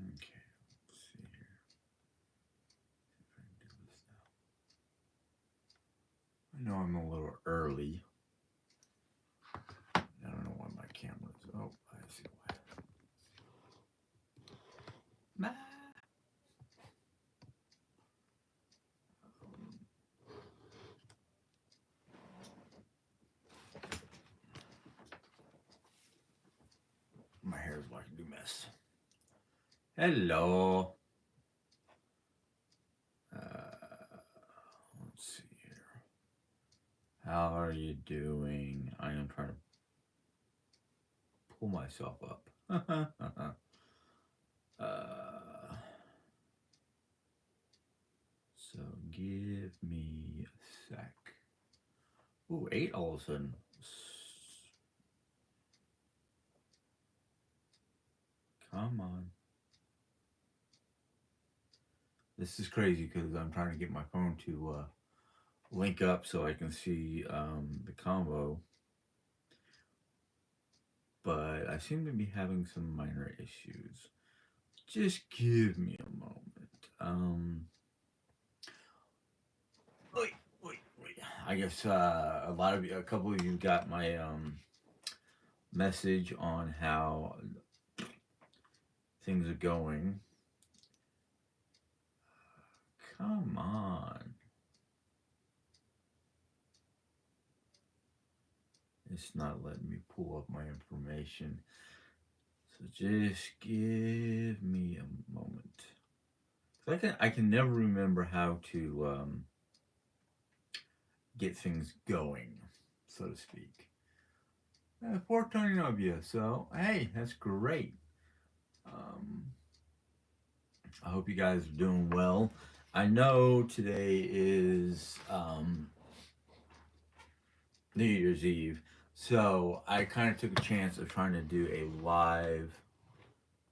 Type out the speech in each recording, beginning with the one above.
Okay, let's see here. See if I can do this now. I know I'm a little early. I don't know why my camera's. Oh, I see why. Ma- My hair's like a new mess. Hello. Let's see here. How are you doing? I am trying to pull myself up. uh, so give me a sec. Ooh, 8 all of a sudden. Come on. This is crazy because I'm trying to get my phone to link up so I can see the combo, but I seem to be having some minor issues. Just give me a moment. Wait, wait. I guess a couple of you got my message on how things are going. Come on. It's not letting me pull up my information. So just give me a moment. I can never remember how to get things going, so to speak. 420 of you, so hey, that's great. Um, I hope you guys are doing well. I know today is New Year's Eve, so I kind of took a chance of trying to do a live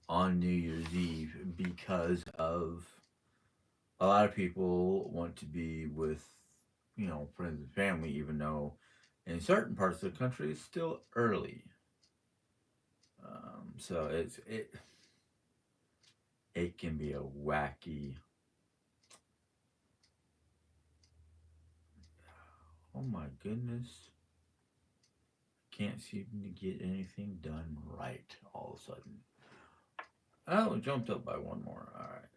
on New Year's Eve because of a lot of people want to be with, friends and family, even though in certain parts of the country it's still early. So it can be a wacky. Oh my goodness, can't seem to get anything done right all of a sudden. Oh, it jumped up by one more. All right.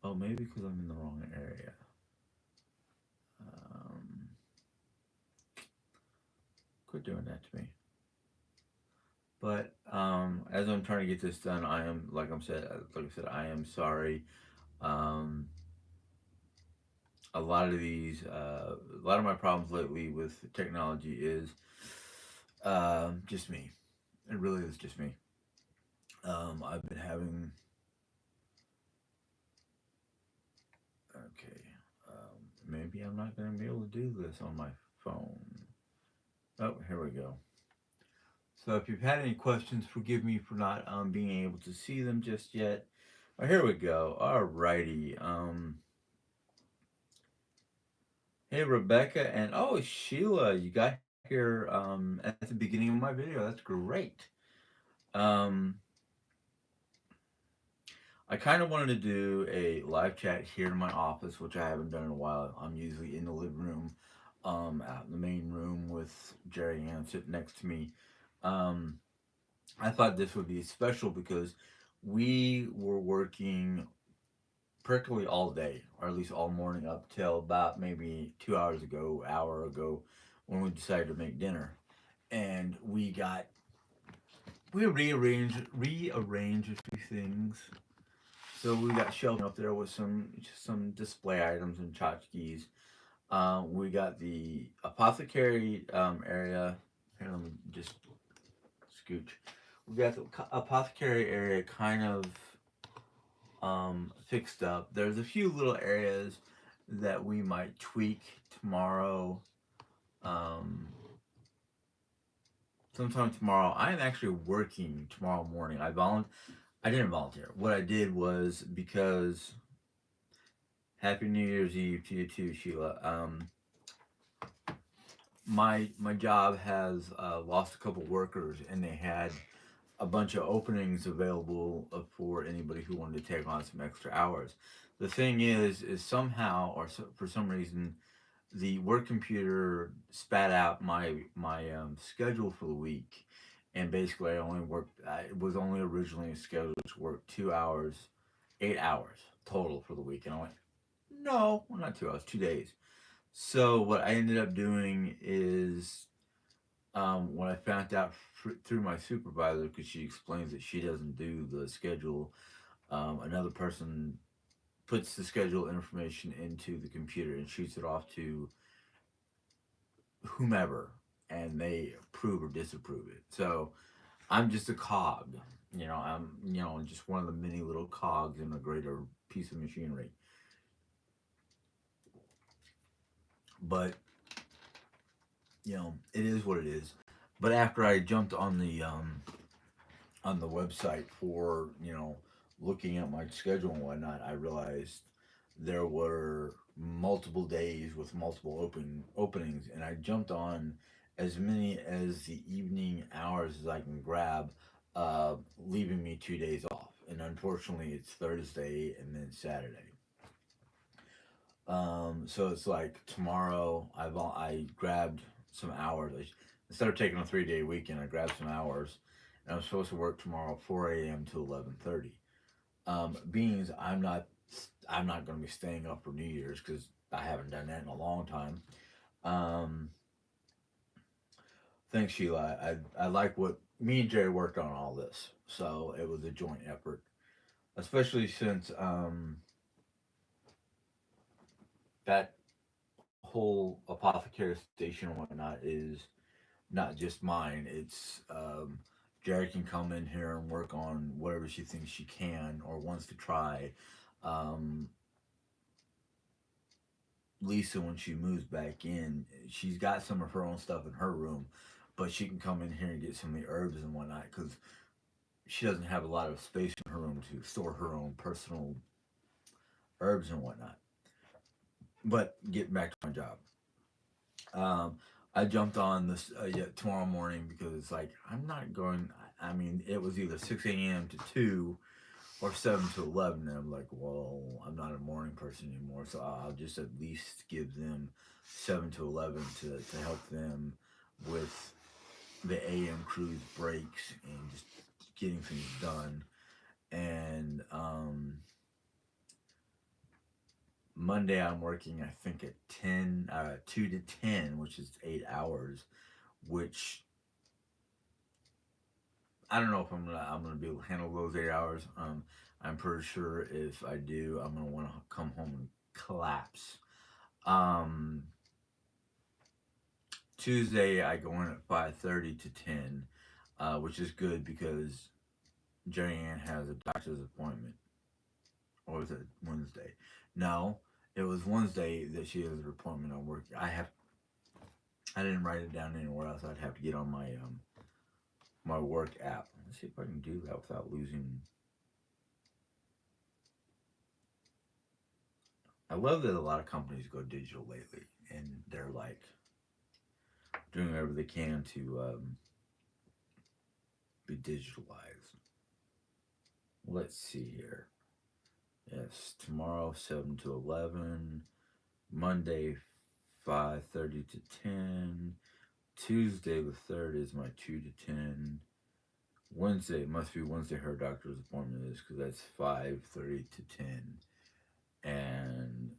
Oh, maybe because I'm in the wrong area. Um, Quit doing that to me. But as I'm trying to get this done, I am like I said, I am sorry. Um, a lot of my problems lately with technology is just me. It really is just me. I've been having okay. Maybe I'm not going to be able to do this on my phone. Oh, here we go. So if you've had any questions, forgive me for not being able to see them just yet. Oh, here we go. Alrighty. Hey Rebecca and oh Sheila, you got here at the beginning of my video. That's great. Um, I kind of wanted to do a live chat here in my office, which I haven't done in a while. I'm usually in the living room, out in the main room with Jerry Ann sitting next to me. Um, I thought this would be special because we were working practically all day, or at least all morning up till about maybe 2 hours ago, hour ago, when we decided to make dinner. And we rearranged a few things. So we got shelving up there with some display items and tchotchkes. We got the apothecary area. Here, let me just scooch. We got the apothecary area kind of fixed up. There's a few little areas that we might tweak tomorrow. Um, Sometime tomorrow. I'm actually working tomorrow morning. I didn't volunteer. What I did was because Happy New Year's Eve to you too, Sheila. My job has lost a couple workers, and they had a bunch of openings available for anybody who wanted to take on some extra hours. The thing is somehow or for some reason, the work computer spat out my schedule for the week, and basically I only worked. I was only originally scheduled to work 2 hours, 8 hours total for the week, and I went, no, well, not 2 hours, 2 days. So what I ended up doing is, when I found out through my supervisor, because she explains that she doesn't do the schedule, another person puts the schedule information into the computer and shoots it off to whomever, and they approve or disapprove it. So I'm just a cog. I'm just one of the many little cogs in a greater piece of machinery. But it is what it is. But after I jumped on the website for looking at my schedule and whatnot, I realized there were multiple days with multiple openings, and I jumped on as many as the evening hours as I can grab, leaving me 2 days off. And unfortunately, it's Thursday and then Saturday. So it's like tomorrow. I grabbed some hours. Instead of taking a 3 day weekend, I grabbed some hours, and I'm supposed to work tomorrow 4 a.m. to 11:30. Beings, I'm not going to be staying up for New Year's because I haven't done that in a long time. Um, Thanks, Sheila. I like what me and Jerry worked on all this, so it was a joint effort, especially since that whole apothecary station and whatnot is not just mine. It's Jerry can come in here and work on whatever she thinks she can or wants to try. Um, Lisa, when she moves back in, she's got some of her own stuff in her room, but she can come in here and get some of the herbs and whatnot because she doesn't have a lot of space in her room to store her own personal herbs and whatnot. But getting back to my job, um, I jumped on this yeah, tomorrow morning because it's like I'm not going. I mean, it was either 6 a.m. to 2 or 7 to 11, and I'm like, well, I'm not a morning person anymore, so I'll just at least give them 7 to 11 to help them with the AM cruise breaks and just getting things done. And Monday I'm working, I think at 2 to 10, which is 8 hours, which I don't know if I'm gonna be able to handle those 8 hours. I'm pretty sure if I do, I'm gonna want to come home and collapse. Um, Tuesday I go in at 5:30 to 10, which is good because Jerry Ann has a doctor's appointment. Or was it Wednesday? No, it was Wednesday that she has an appointment on work. I didn't write it down anywhere else. I'd have to get on my work app. Let's see if I can do that without losing. I love that a lot of companies go digital lately, and they're like doing whatever they can to be digitalized. Let's see here. Yes, tomorrow 7 to 11. Monday 5:30 to 10. Tuesday the third is my 2 to 10. Wednesday must be Wednesday. Her doctor's appointment is because that's 5:30 to 10. And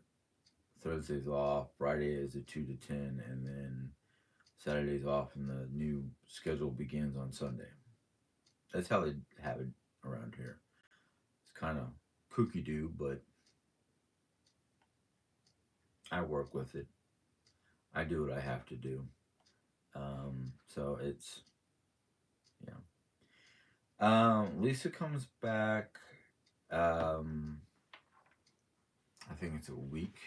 Thursday's off. Friday is a 2 to 10, and then Saturday's off, and the new schedule begins on Sunday. That's how they have it around here. It's kind of kooky doo, but I work with it. I do what I have to do. So it's yeah. Lisa comes back. Um, I think it's a week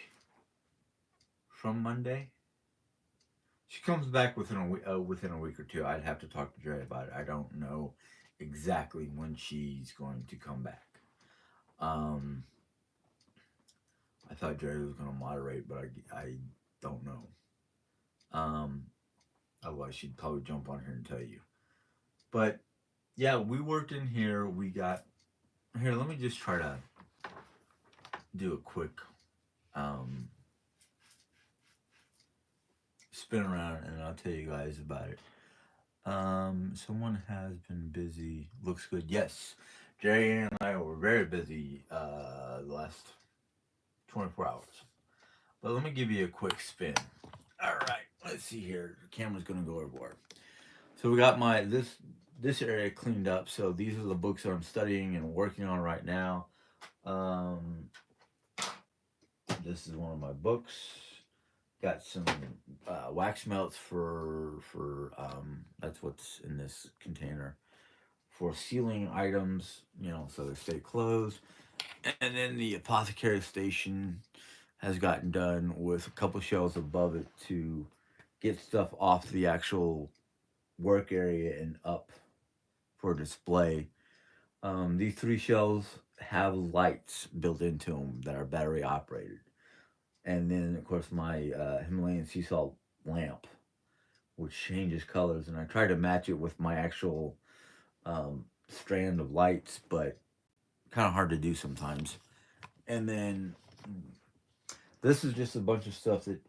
from Monday. She comes back within a week or two. I'd have to talk to Jerry about it. I don't know exactly when she's going to come back. Um, I thought Jerry was going to moderate, but I don't know. Um, Otherwise, she'd probably jump on here and tell you. But yeah, we worked in here. We got here. Let me just try to do a quick um, spin around, and I'll tell you guys about it. Someone has been busy. Looks good. Yes, Jerry and I were very busy the last 24 hours. But let me give you a quick spin. All right, let's see here. The camera's gonna go everywhere. So we got my this area cleaned up. So these are the books that I'm studying and working on right now. Um, this is one of my books. Got some wax melts for that's what's in this container for sealing items. You know, so they stay closed. And then the apothecary station has gotten done with a couple shelves above it to get stuff off the actual work area and up for display. These three shelves have lights built into them that are battery operated. And then, of course, my Himalayan sea salt lamp, which changes colors. And I try to match it with my actual strand of lights, but kind of hard to do sometimes. And then this is just a bunch of stuff that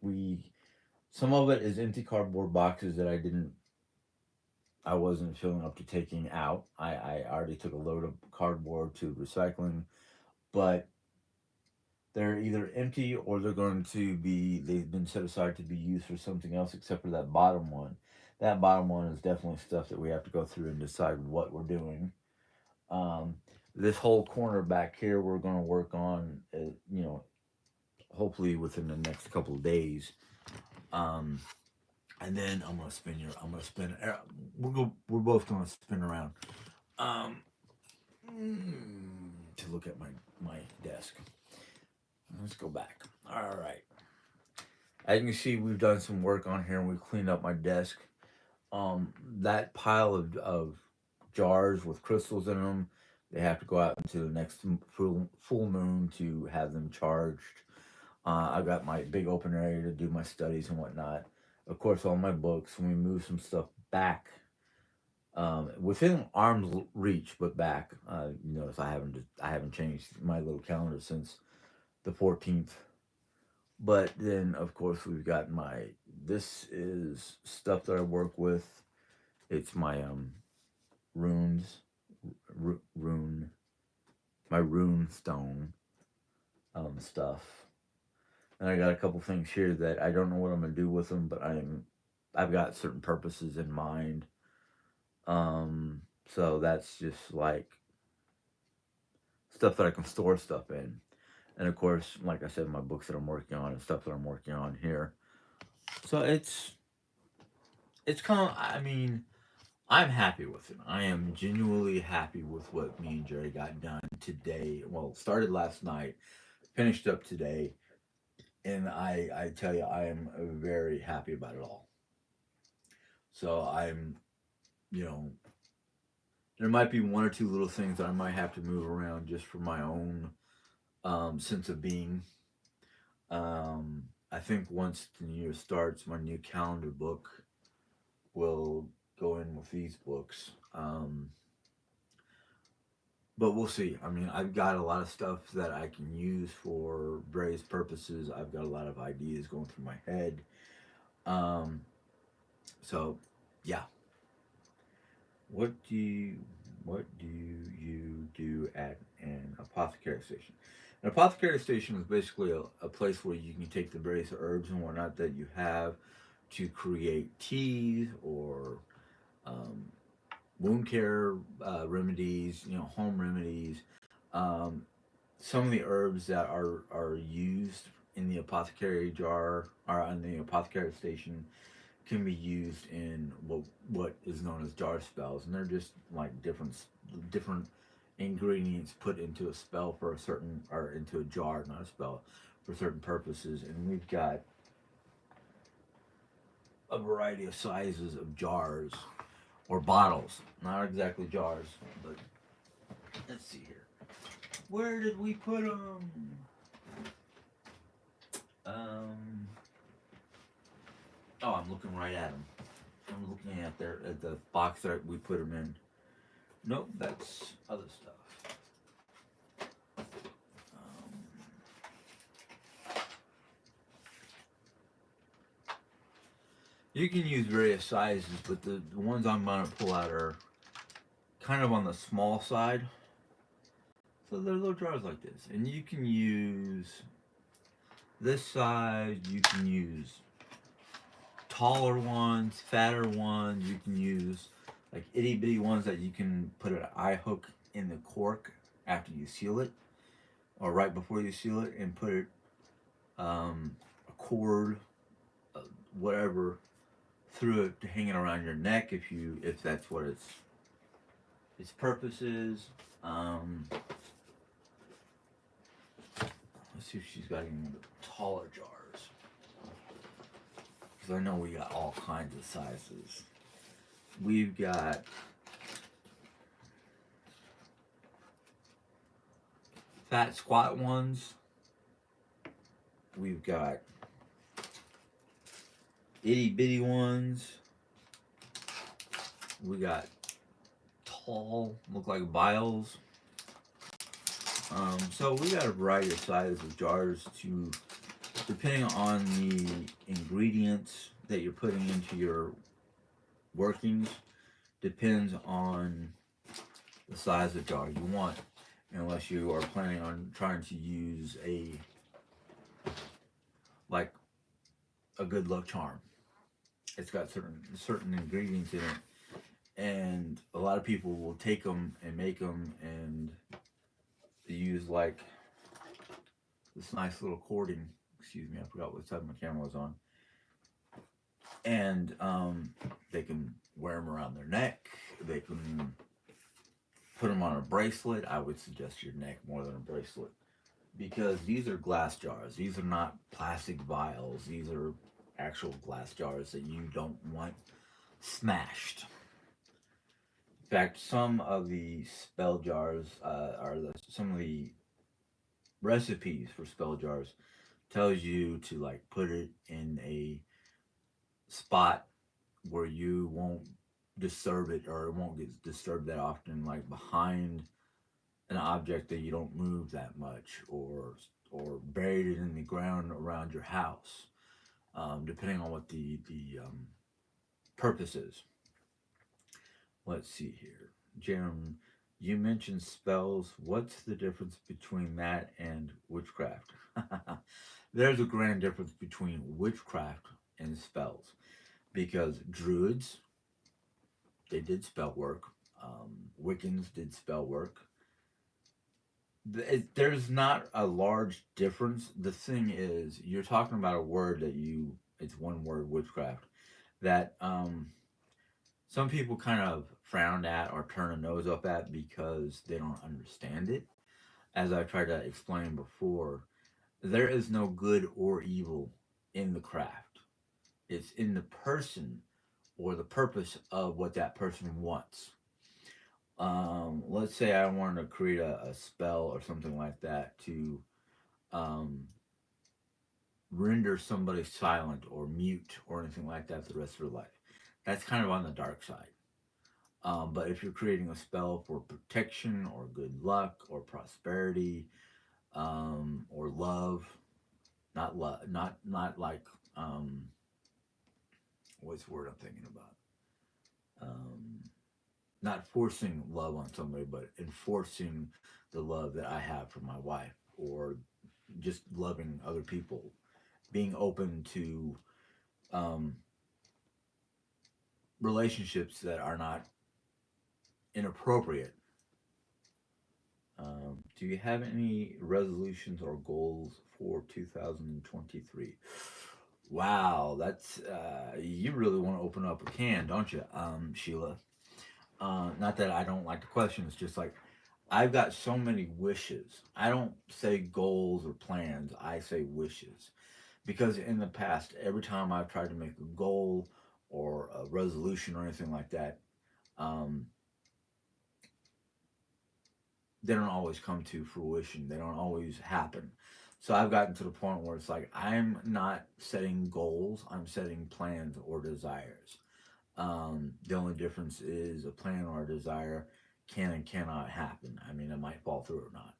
some of it is empty cardboard boxes that I wasn't feeling up to taking out. I already took a load of cardboard to recycling, but they're either empty or they've been set aside to be used for something else except for that bottom one. That bottom one is definitely stuff that we have to go through and decide what we're doing. Um, this whole corner back here, we're going to work on, hopefully within the next couple of days. Um, and then I'm gonna spin. We're both gonna spin around. Um, to look at my desk. Let's go back. All right. As you can see, we've done some work on here and we've cleaned up my desk. That pile of jars with crystals in them, they have to go out into the next full moon to have them charged. I got my big open area to do my studies and whatnot. Of course, all my books. We move some stuff back within arm's reach, but back. You notice I haven't changed my little calendar since the 14th. But then, of course, we've got my. This is stuff that I work with. It's my runes, rune, my rune stone stuff. And I got a couple things here that I don't know what I'm gonna do with them, but I've got certain purposes in mind. So that's just like stuff that I can store stuff in. And of course, like I said, my books that I'm working on and stuff that I'm working on here. So it's kind of, I mean, I'm happy with it. I am genuinely happy with what me and Jerry got done today. Well, started last night, finished up today, and I tell you, I am very happy about it all. So I'm, you know, there might be one or two little things that I might have to move around just for my own sense of being. I think once the new year starts, my new calendar book will go in with these books. But we'll see. I mean, I've got a lot of stuff that I can use for various purposes. I've got a lot of ideas going through my head. Um, so, yeah. What do you, what do you do at an apothecary station? An apothecary station is basically a place where you can take the various herbs and whatnot that you have to create teas or um, wound care remedies, home remedies. Um, some of the herbs that are used in the apothecary jar or on the apothecary station can be used in what is known as jar spells, and they're just like different ingredients put into a spell for a certain or into a jar, not a spell, for certain purposes. And we've got a variety of sizes of jars or bottles, not exactly jars, but let's see here. Where did we put them? Um. Oh, I'm looking right at them. I'm looking at the box that we put them in. Nope, that's other stuff. Um, you can use various sizes, but the ones I'm going to pull out are kind of on the small side. So they're little jars like this. And you can use this size, you can use taller ones, fatter ones, you can use like itty bitty ones that you can put an eye hook in the cork after you seal it, or right before you seal it, and put it a cord, uh, whatever, through it to hang it around your neck if that's what its purpose is. Um, let's see if she's got any taller jars, because I know we got all kinds of sizes. We've got fat squat ones. We've got itty bitty ones. We got tall, look like vials. So we got a variety of sizes of jars to, depending on the ingredients that you're putting into your workings, depends on the size of jar you want. Unless you are planning on trying to use like a good luck charm, it's got certain ingredients in it, and a lot of people will take them and make them and use like this nice little cording. Excuse me, I forgot what side my camera was on. And they can wear them around their neck. They can put them on a bracelet. I would suggest your neck more than a bracelet, because these are glass jars. These are not plastic vials. These are actual glass jars that you don't want smashed. In fact, some of the spell jars some of the recipes for spell jars tells you to like put it in a spot where you won't disturb it, or it won't get disturbed that often, like behind an object that you don't move that much, or buried it in the ground around your house, depending on what the purpose is. Let's see here, Jim. You mentioned spells. What's the difference between that and witchcraft? There's a grand difference between witchcraft and spells, because druids, they did spell work. Wiccans did spell work. There's not a large difference. The thing is, you're talking about a word that it's one word, witchcraft, that some people kind of frown at or turn a nose up at because they don't understand it. As I tried to explain before, there is no good or evil in the craft. It's in the person or the purpose of what that person wants. Let's say I wanted to create a spell or something like that to um, render somebody silent or mute or anything like that the rest of their life. That's kind of on the dark side. But if you're creating a spell for protection or good luck or prosperity, or love, not love, not like what's the word I'm thinking about? Um, Not forcing love on somebody, but enforcing the love that I have for my wife, or just loving other people, being open to um, relationships that are not inappropriate. Do you have any resolutions or goals for 2023? Wow, that's you really want to open up a can, don't you, Sheila? Not that I don't like the question. It's just like I've got so many wishes. I don't say goals or plans. I say wishes, because in the past, every time I've tried to make a goal or a resolution or anything like that, um, they don't always come to fruition. They don't always happen. So I've gotten to the point where it's like I'm not setting goals. I'm setting plans or desires. The only difference is a plan or a desire can and cannot happen. I mean, it might fall through or not.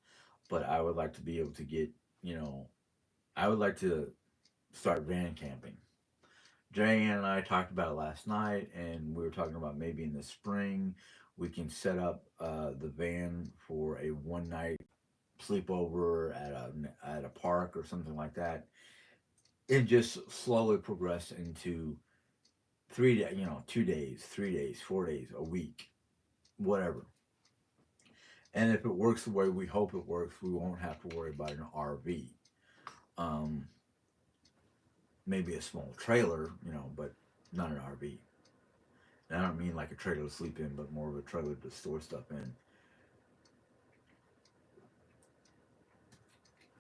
But I would like to be able to get, you know, I would like to start van camping. Jay and I talked about it last night, and we were talking about maybe in the spring we can set up the van for a one night sleepover at a park or something like that, and just slowly progress into 3 day, 2 days, 3 days, 4 days, a week, whatever. And if it works the way we hope it works, we won't have to worry about an RV. Um, Maybe a small trailer, but not an RV. And I don't mean like a trailer to sleep in, but more of a trailer to store stuff in.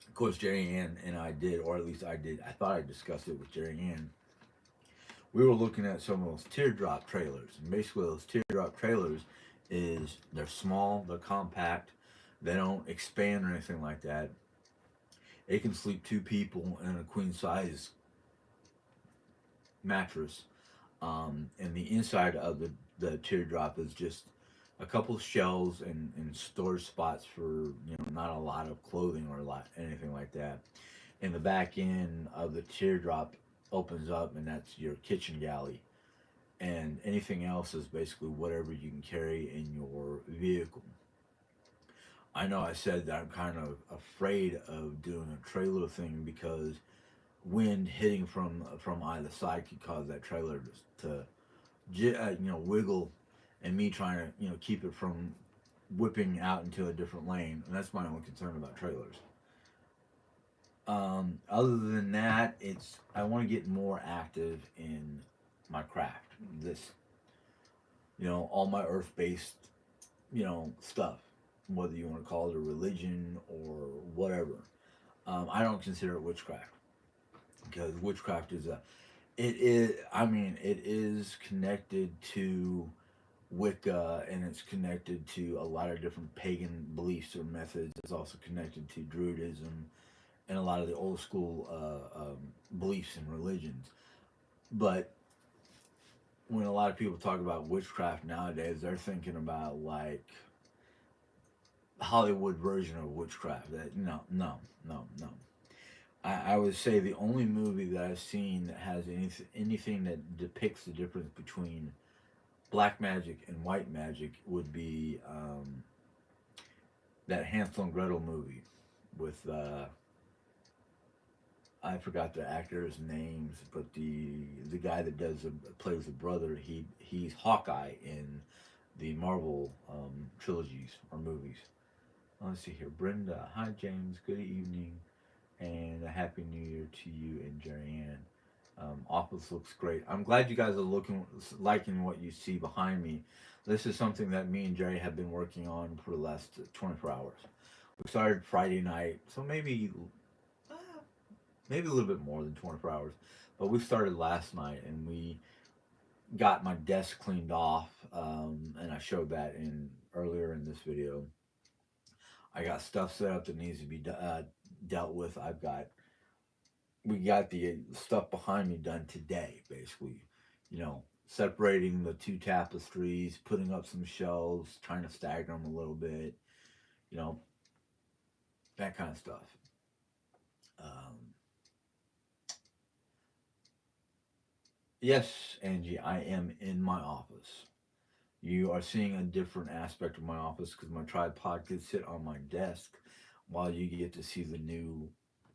Of course, Jerry Ann and I did, or at least I did. I thought I discussed it with Jerry Ann. We were looking at some of those teardrop trailers, and basically those teardrop trailers is they're small, they're compact, they don't expand or anything like that. It can sleep two people in a queen size mattress. And the inside of the teardrop is just a couple of shelves and storage spots for not a lot of clothing or a lot anything like that. And the back end of the teardrop opens up, and that's your kitchen galley. And anything else is basically whatever you can carry in your vehicle. I know I said that I'm kind of afraid of doing a trailer thing because wind hitting from either side could cause that trailer to wiggle, and me trying to keep it from whipping out into a different lane, and that's my only concern about trailers. Other than that, it's I want to get more active in my craft. This, all my earth-based, stuff, whether you want to call it a religion or whatever. I don't consider it witchcraft because witchcraft is a it is I mean it is connected to Wicca, and it's connected to a lot of different pagan beliefs or methods. It's also connected to Druidism and a lot of the old school beliefs and religions. But when a lot of people talk about witchcraft nowadays, they're thinking about like Hollywood version of witchcraft. That no, no, no, no. I would say the only movie that I've seen that has anything that depicts the difference between black magic and white magic would be that Hansel and Gretel movie with I forgot the actors' names, but the guy that plays the brother, he's Hawkeye in the Marvel trilogies or movies. Let's see here, Brenda. Hi James. Good evening, and a happy New Year to you and Jerry Ann. Office looks great. I'm glad you guys are liking what you see behind me. This is something that me and Jerry have been working on for the last 24 hours. We started Friday night, so uh, maybe a little bit more than 24 hours, but we started last night, and we got my desk cleaned off, and I showed that in earlier in this video. I got stuff set up that needs to be dealt with. We got the stuff behind me done today, basically. Separating the two tapestries, putting up some shelves, trying to stagger them a little bit, you know, that kind of stuff. Um, yes, Angie, I am in my office. You are seeing a different aspect of my office because my tripod could sit on my desk while you get to see the new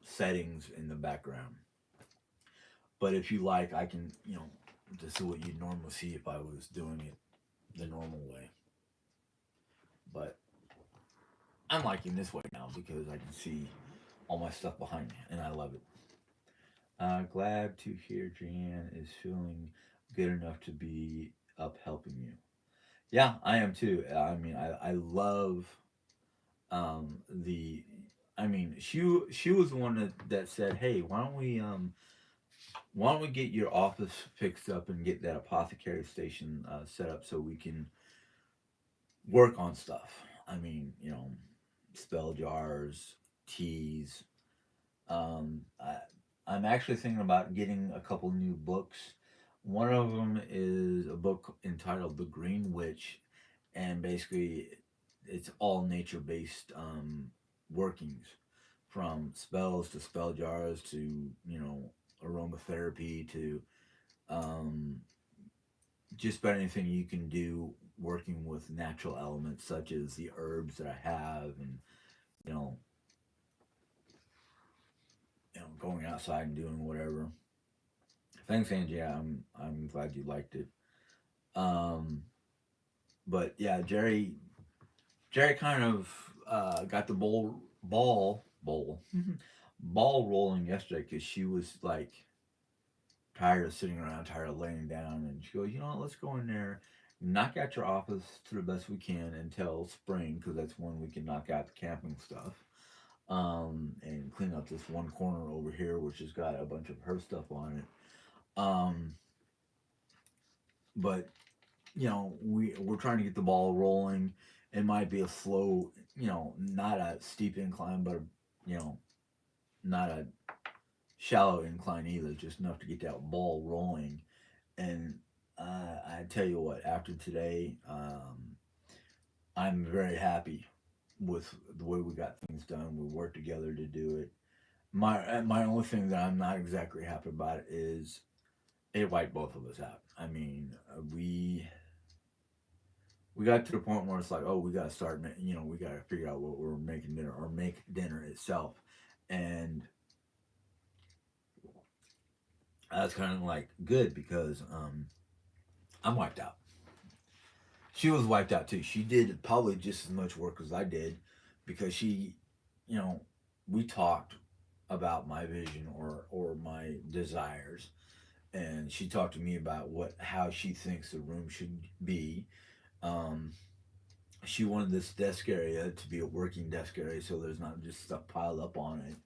settings in the background. But if you like, I can, this is what you'd normally see if I was doing it the normal way. But I'm liking this way now because I can see all my stuff behind me, and I love it. Glad to hear Jan is feeling good enough to be up helping you. Yeah, I am too. I mean, I love the. I mean, she was the one that said, "Hey, why don't we get your office fixed up and get that apothecary station set up so we can work on stuff." I mean, spell jars, teas. I'm actually thinking about getting a couple new books. One of them is a book entitled The Green Witch, and basically it's all nature based workings, from spells to spell jars to aromatherapy to um, just about anything you can do working with natural elements such as the herbs that I have, and you know going outside and doing whatever. Thanks, Angie. I'm glad you liked it. Um, but yeah, Jerry kind of got the ball rolling yesterday because she was like tired of sitting around, tired of laying down, and she goes, let's go in there, knock out your office to the best we can until spring because that's when we can knock out the camping stuff. And clean up this one corner over here, which has got a bunch of her stuff on it. But we're trying to get the ball rolling. It might be a slow, not a steep incline, but not a shallow incline either, just enough to get that ball rolling. And I tell you what, after today, I'm very happy with the way we got things done. We worked together to do it. My only thing that I'm not exactly happy about is it wiped both of us out. I mean, we got to the point where it's like, oh, we got to start, we got to figure out what we're making dinner or make dinner itself, and that's kind of like good because I'm wiped out. She was wiped out too. She did probably just as much work as I did because you know, we talked about my vision or my desires, and she talked to me about how she thinks the room should be. Um, she wanted this desk area to be a working desk area, so there's not just stuff piled up on it.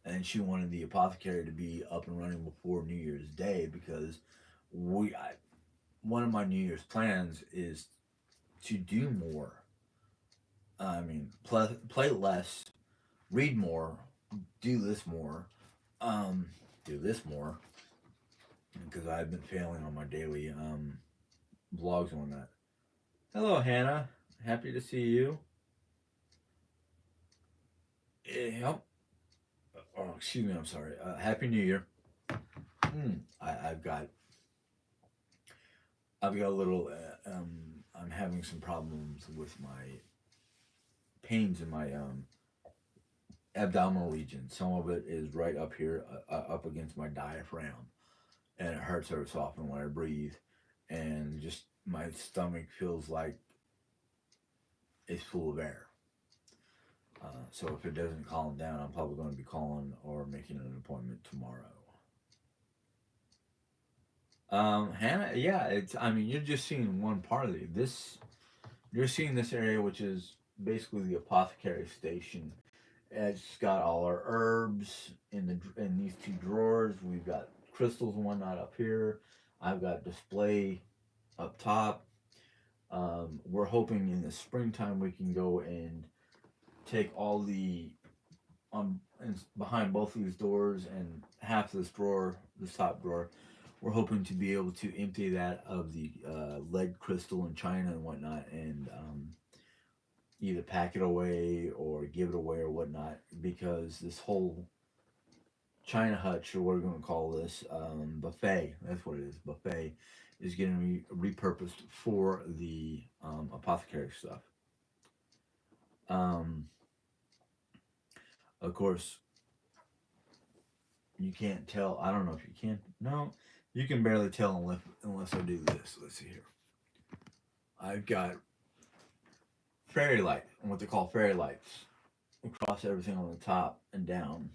And she wanted the apothecary to be up and running before New Year's Day because one of my New Year's plans is to do more. I mean, play less, read more, do this more, um, do this more, because I've been failing on my daily vlogs on that. Hello, Hannah. Happy to see you. Yep. Oh, excuse me. I'm sorry. Happy New Year. I've got a little. I'm having some problems with my pains in my abdominal region. Some of it is right up here, up against my diaphragm, and it hurts every so often when I breathe, and just my stomach feels like it's full of air. So if it doesn't calm down, I'm probably going to be calling or making an appointment tomorrow. Hannah, yeah, it's. I mean, you're just seeing one part of it. You're seeing this area, which is basically the apothecary station. It's got all our herbs in these two drawers. We've got crystals and whatnot up here. I've got display up top. We're hoping in the springtime we can go and take all the and behind both of these doors and half of this drawer, this top drawer. We're hoping to be able to empty that of the lead crystal and china and whatnot, and either pack it away or give it away or whatnot, because this whole China hutch, or what we're going to call this, buffet, that's what it is, buffet, is getting repurposed for the apothecary stuff. Um, of course, you can't tell. I don't know if you can. No, you can barely tell unless I do this. Let's see here. I've got fairy light, what they call fairy lights, across everything on the top and down.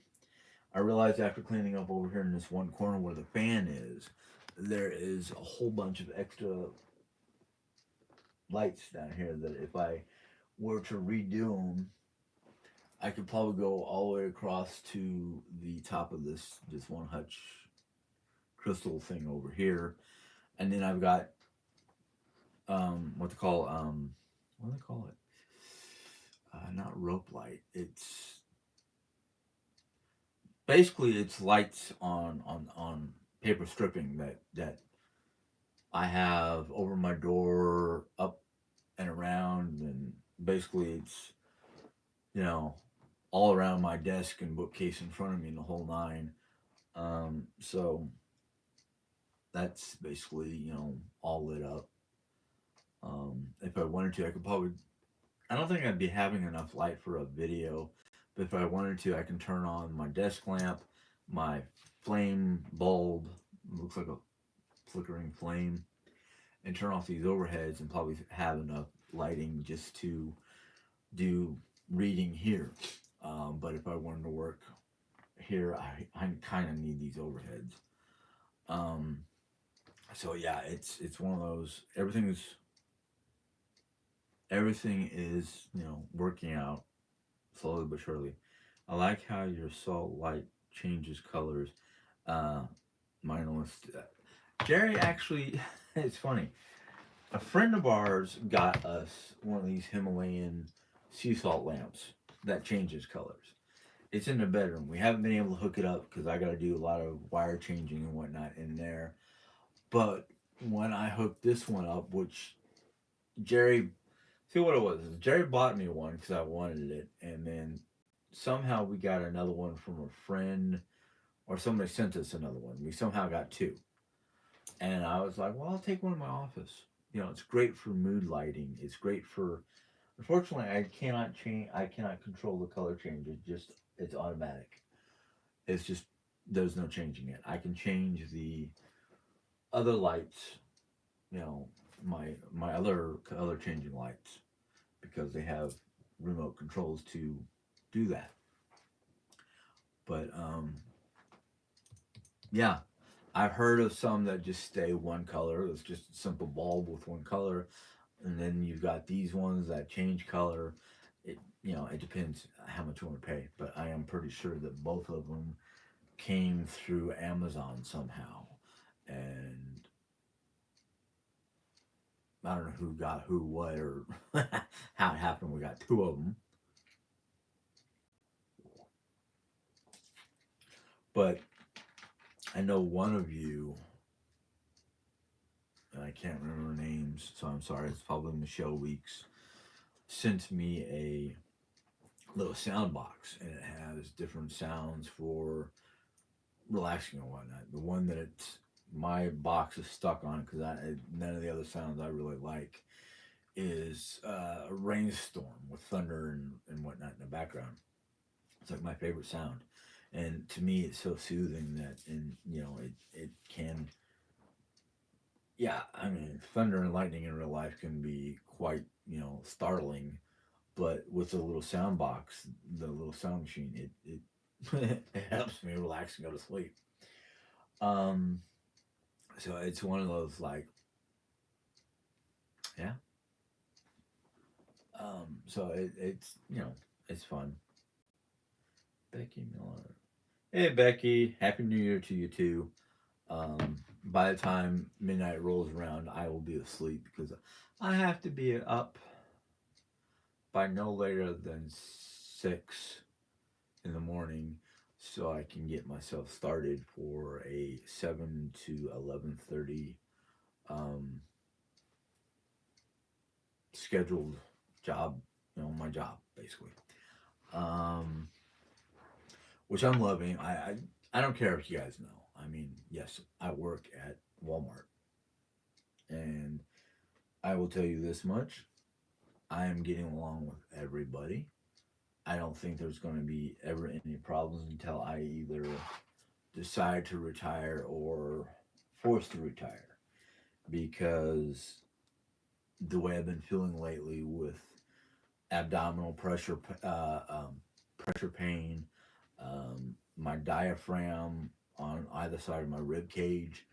I realized after cleaning up over here in this one corner where the fan is, there is a whole bunch of extra lights down here that if I were to redo them, I could probably go all the way across to the top of this one hutch crystal thing over here, and then I've got what do they call it? Not rope light. It's basically it's lights on paper stripping that I have over my door, up and around, and basically it's, you know, all around my desk and bookcase in front of me and the whole nine. So that's basically, all lit up. If I wanted to, I could probably. I don't think I'd be having enough light for a video, but if I wanted to, I can turn on my desk lamp, my flame bulb, looks like a flickering flame, and turn off these overheads and probably have enough lighting just to do reading here. But if I wanted to work here, I kind of need these overheads. Um, so yeah, it's one of those. Everything is working out slowly but surely. I like how your salt light changes colors. Uh, mine almost. Jerry actually, it's funny. A friend of ours got us one of these Himalayan sea salt lamps that changes colors. It's in the bedroom. We haven't been able to hook it up because I got to do a lot of wire changing and whatnot in there. But when I hooked this one up, which Jerry, see what it was. Jerry bought me one because I wanted it, and then somehow we got another one from a friend, or somebody sent us another one. We somehow got two, and I was like, "Well, I'll take one in my office." It's great for mood lighting. It's great for. Unfortunately, I cannot change. I cannot control the color change. It's automatic. It's just there's no changing it. I can change the other lights. You know, my other color changing lights because they have remote controls to do that. But yeah, I've heard of some that just stay one color. It's just a simple bulb with one color, and then you've got these ones that change color. It depends how much you want to pay, but I am pretty sure that both of them came through Amazon somehow, and I don't know who got who what or how it happened. We got two of them, but I know one of you, and I can't remember names, so I'm sorry. It's probably Michelle Weeks. Sent me a little sound box, and it has different sounds for relaxing and whatnot. The one that my box is stuck on because none of the other sounds I really like is a rainstorm with thunder and whatnot in the background. It's like my favorite sound, and to me, it's so soothing that, and it can. Yeah, I mean, thunder and lightning in real life can be quite startling, but with the little sound box, the little sound machine, it helps me relax and go to sleep. Um, so it's one of those like, yeah. So it's it's fun. Becky Miller. Hey Becky, Happy New Year to you too. By the time midnight rolls around, I will be asleep because I have to be up by no later than 6 in the morning, so I can get myself started for a 7 to 11:30 um, scheduled job. My job basically, um, which I'm loving. I don't care if you guys know. I mean, yes, I work at Walmart, and I will tell you this much: I am getting along with everybody. I don't think there's going to be ever any problems until I either decide to retire or forced to retire, because the way I've been feeling lately with abdominal pressure pain, my diaphragm on either side of my rib cage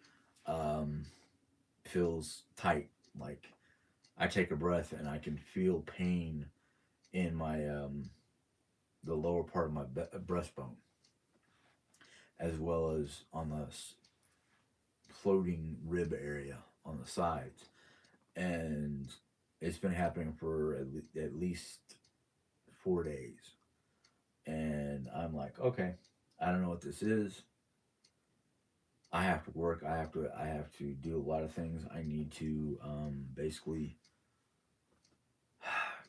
um, feels tight. Like I take a breath and I can feel pain in my the lower part of my breastbone, as well as on the floating rib area on the sides, and it's been happening for at least 4 days. And I'm like, okay, I don't know what this is. I have to work. I have to do a lot of things. I need to basically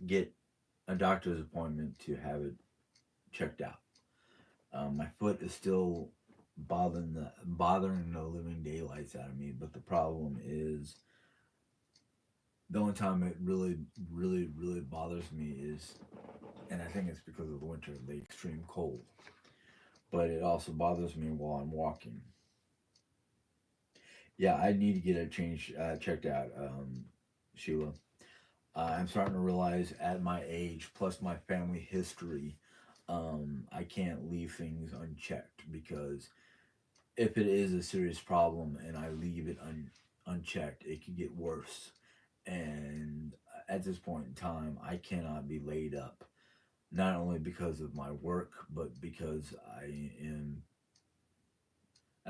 get a doctor's appointment to have it checked out. My foot is still bothering the living daylights out of me, but the problem is the only time it really bothers me is, and I think it's because of the winter, the extreme cold. But it also bothers me while I'm walking. Yeah, I need to get it changed, checked out, Sheila. I'm starting to realize at my age, plus my family history, I can't leave things unchecked because if it is a serious problem and I leave it unchecked, it could get worse. And at this point in time, I cannot be laid up, not only because of my work, but because I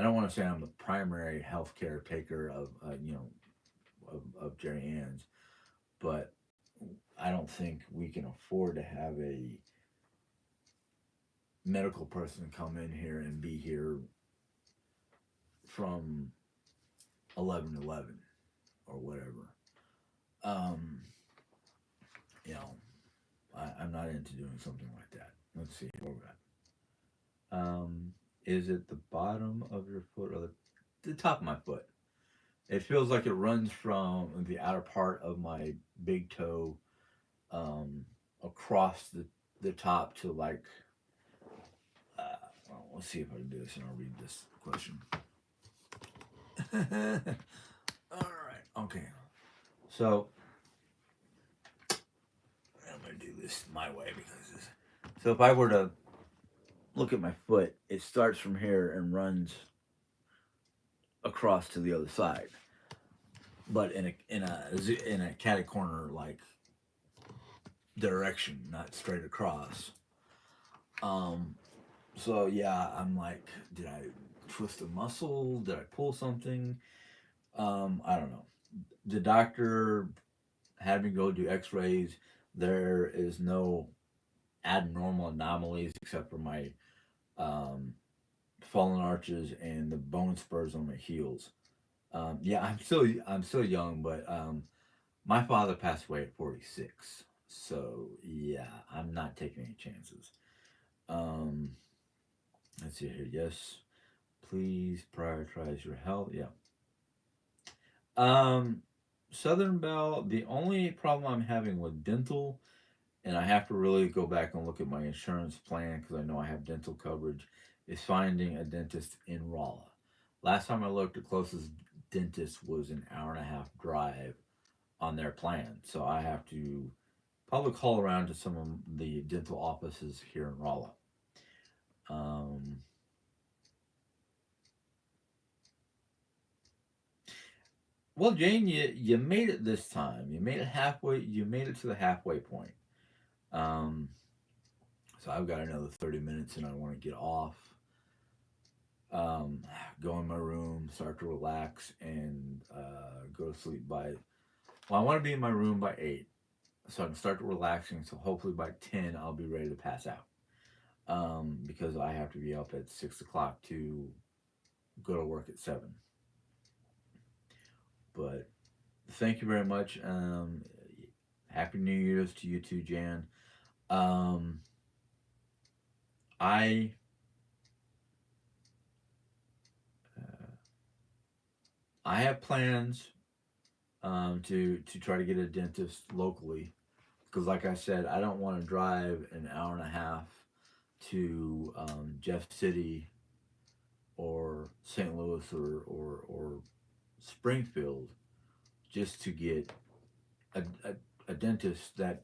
don't want to say I'm the primary healthcare taker of, of Jerry Ann's, but I don't think we can afford to have a medical person come in here and be here from 11 to 11 or whatever. Um, you know, I'm not into doing something like that. Let's see where we're at. Is it the bottom of your foot or the top of my foot? It feels like it runs from the outer part of my big toe um, across the top to like. Well, let's see if I can do this and I'll read this question. All right. Okay. So I'm gonna do this my way because this. So if I were to look at my foot, it starts from here and runs across to the other side, but in a catty corner like direction, not straight across. Um. So yeah, I'm like, did I twist a muscle? Did I pull something? I don't know. The doctor had me go do X-rays. There is no abnormal anomalies except for my um, fallen arches and the bone spurs on my heels. Yeah, I'm still young, but my father passed away at 46. So yeah, I'm not taking any chances. Um, let's see here. Yes, please prioritize your health. Yeah. Um, Southern Bell. The only problem I'm having with dental, and I have to really go back and look at my insurance plan because I know I have dental coverage, is finding a dentist in Rolla. Last time I looked, the closest dentist was an hour and a half drive on their plan. So I have to probably call around to some of the dental offices here in Rolla. Um, well, Jane, you made it this time. You made it halfway. You made it to the halfway point. Um, so I've got another 30 minutes, and I want to get off. Um, Go in my room, start to relax, and go to sleep by. Well, I want to be in my room by 8, so I can start relaxing. So hopefully by 10, I'll be ready to pass out. Because I have to be up at 6 o'clock to go to work at 7. But thank you very much. Happy New Year's to you too, Jan. Um, I uh, I have plans to try to get a dentist locally because, like I said, I don't want to drive an hour and a half to Jeff City or St. Louis or Springfield just to get a dentist that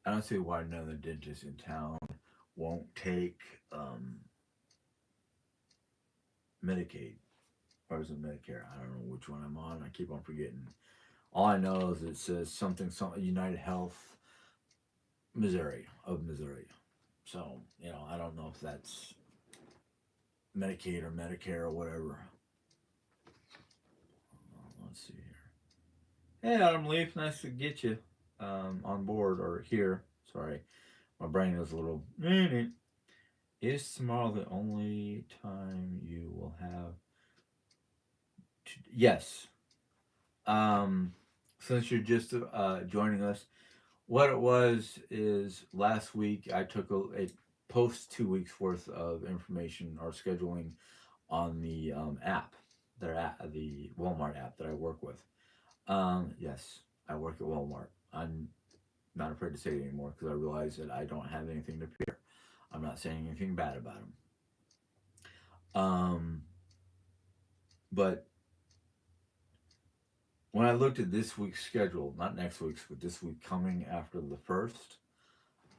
I don't see why another dentist in town won't take Medicaid or is it Medicare? I don't know which one I'm on. I keep on forgetting. All I know is it says something United Health Missouri. So I don't know if that's Medicaid or Medicare or whatever. Let's see here. Hey, Adam Leaf, nice to get you on board or here. Sorry, my brain is a little. Is tomorrow the only time you will have? Yes. Since you're just joining us, What it was is last week I took a post 2 weeks worth of information or scheduling on the app, the Walmart app that I work with. Yes, I work at Walmart. I'm not afraid to say it anymore because I realize that I don't have anything to fear. I'm not saying anything bad about them. Um, but when I looked at this week's schedule, not next week's, but this week coming after the first,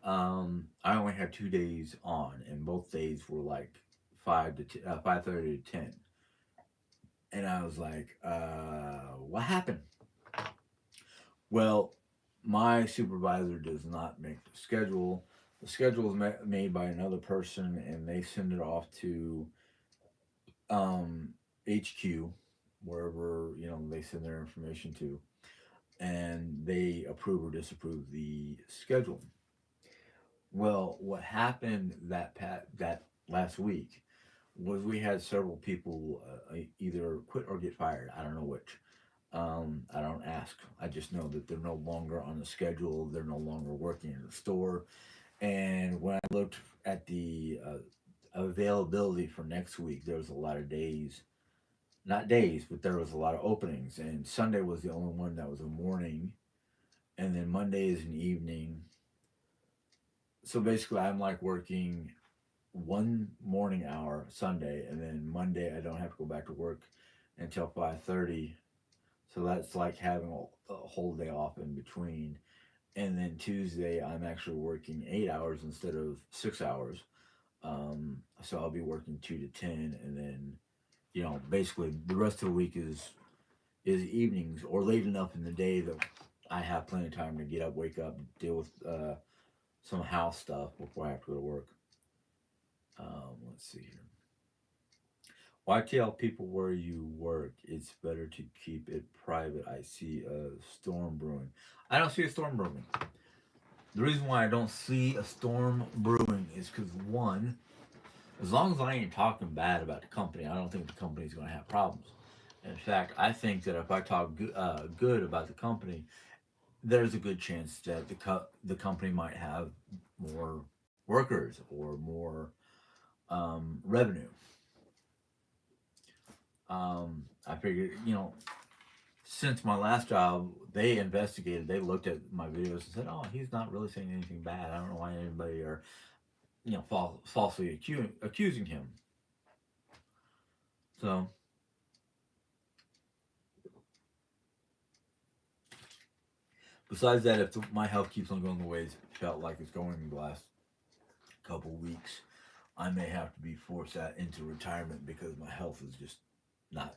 I only had 2 days on, and both days were like 5:30 to 10, and I was like, what happened? Well, my supervisor does not make the schedule. The schedule is made by another person, and they send it off to um, HQ, wherever they send their information to, and they approve or disapprove the schedule. Well, what happened that last week was we had several people either quit or get fired. I don't know which. I don't ask. I just know that they're no longer on the schedule. They're no longer working in the store. And when I looked at the availability for next week, there was a lot of days, not days, but there was a lot of openings. And Sunday was the only one that was a morning, and then Monday is an evening. So basically, I'm like working one morning hour Sunday, and then Monday I don't have to go back to work until 5:30. So that's like having a whole day off in between. And then Tuesday I'm actually working 8 hours instead of 6 hours. So I'll be working 2 to 10, and then basically the rest of the week is evenings or late enough in the day that I have plenty of time to get up, wake up, deal with some house stuff before I have to go to work. Let's see here. Why tell people where you work? It's better to keep it private. I see a storm brewing. I don't see a storm brewing. The reason why I don't see a storm brewing is because, one, as long as I ain't talking bad about the company, I don't think the company's going to have problems. In fact, I think that if I talk good about the company, there's a good chance that the company might have more workers or more revenue. I figured, since my last job, they investigated. They looked at my videos and said, "Oh, he's not really saying anything bad. I don't know why anybody are, falsely accusing him." So, besides that, if my health keeps on going the way it felt like it's going the last couple weeks, I may have to be forced out into retirement because my health is just not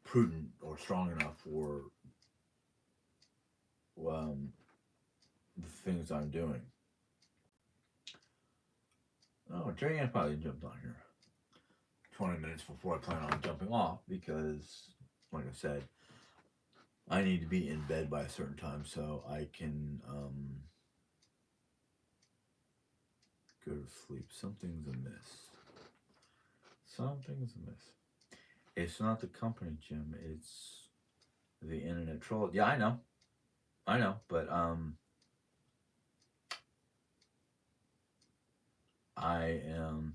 prudent or strong enough for um, the things I'm doing. Oh, Jerry Ann probably jumped on here 20 minutes before I plan on jumping off because, like I said, I need to be in bed by a certain time so I can go to sleep. Something's amiss. Something's amiss. It's not the company, Jim. It's the internet troll. Yeah, I know. I know. But I am.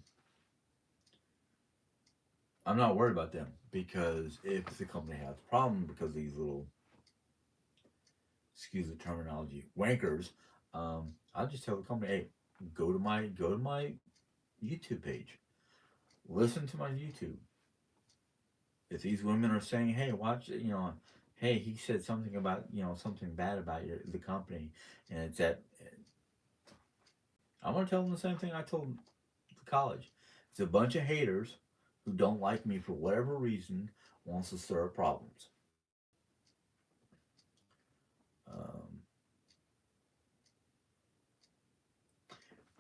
I'm not worried about them because if the company has a problem because these little, excuse the terminology, wankers, I'll just tell the company, hey, go to my YouTube page, listen to my YouTube. If these women are saying, hey, watch, hey, he said something about, something bad about the company, and it's at, I'm gonna tell them the same thing I told the college. It's a bunch of haters who don't like me for whatever reason, wants to stir up problems.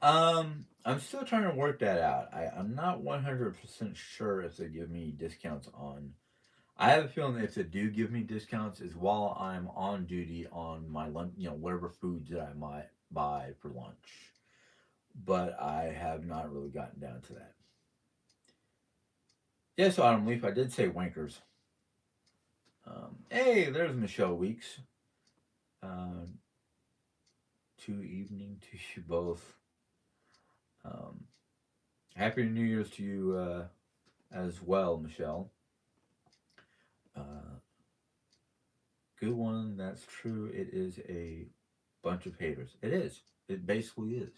Um, I'm still trying to work that out. I'm not 100% sure if they give me discounts on. I have a feeling that if they do give me discounts, is while I'm on duty on my lunch, whatever foods that I might buy for lunch. But I have not really gotten down to that. Yes, Autumn Leaf, I did say wankers. Hey, there's Michelle Weeks. to evening to you both. Um, Happy New Year's to you as well, Michelle. Uh, Good one. That's true. It is a bunch of haters. It is. It basically is.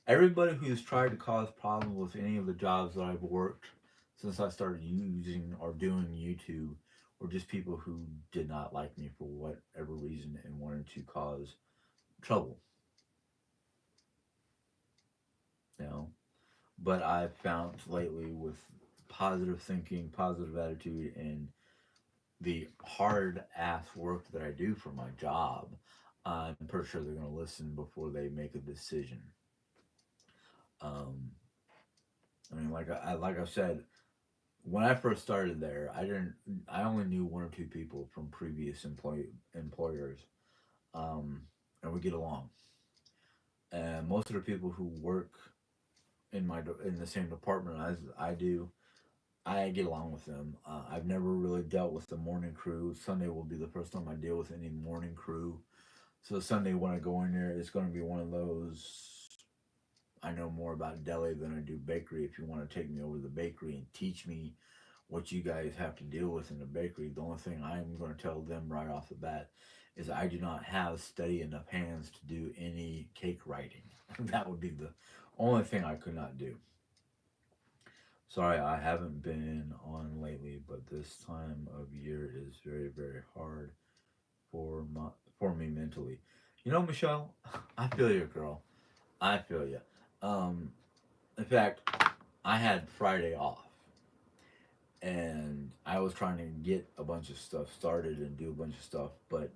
Everybody who's tried to cause problems with any of the jobs that I've worked since I started using or doing YouTube were just people who did not like me for whatever reason and wanted to cause trouble, you know. But I've found lately with positive thinking, positive attitude, and the hard ass work that I do for my job, I'm pretty sure they're going to listen before they make a decision. Um, I mean, like I said, when I first started there, I only knew one or two people from previous employers, um, and we get along. And most of the people who work in the same department as I do, I get along with them. I've never really dealt with the morning crew. Sunday will be the first time I deal with any morning crew. So Sunday when I go in there, it's going to be one of those. I know more about deli than I do bakery. If you want to take me over to the bakery and teach me what you guys have to deal with in the bakery, the only thing I'm going to tell them right off the bat is I do not have steady enough hands to do any cake writing. That would be the only thing I could not do. Sorry, I haven't been on lately, but this time of year is very, very hard for my for me mentally. You know, Michelle, I feel you, girl. I feel you. Um, in fact, I had Friday off, and I was trying to get a bunch of stuff started and do a bunch of stuff. But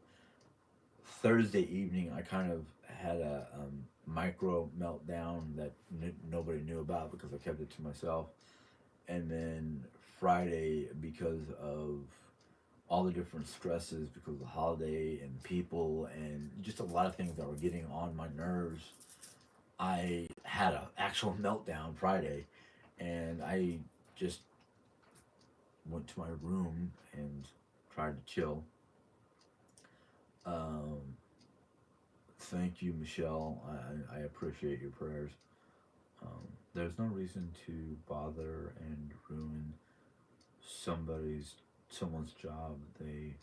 Thursday evening, I kind of had a micro meltdown that nobody knew about because I kept it to myself. And then Friday, because of all the different stresses, because of the holiday and people and just a lot of things that were getting on my nerves, I had an actual meltdown Friday, and I just went to my room and tried to chill. Um, Thank you, Michelle. I appreciate your prayers. There's no reason to bother and ruin somebody's someone's job. They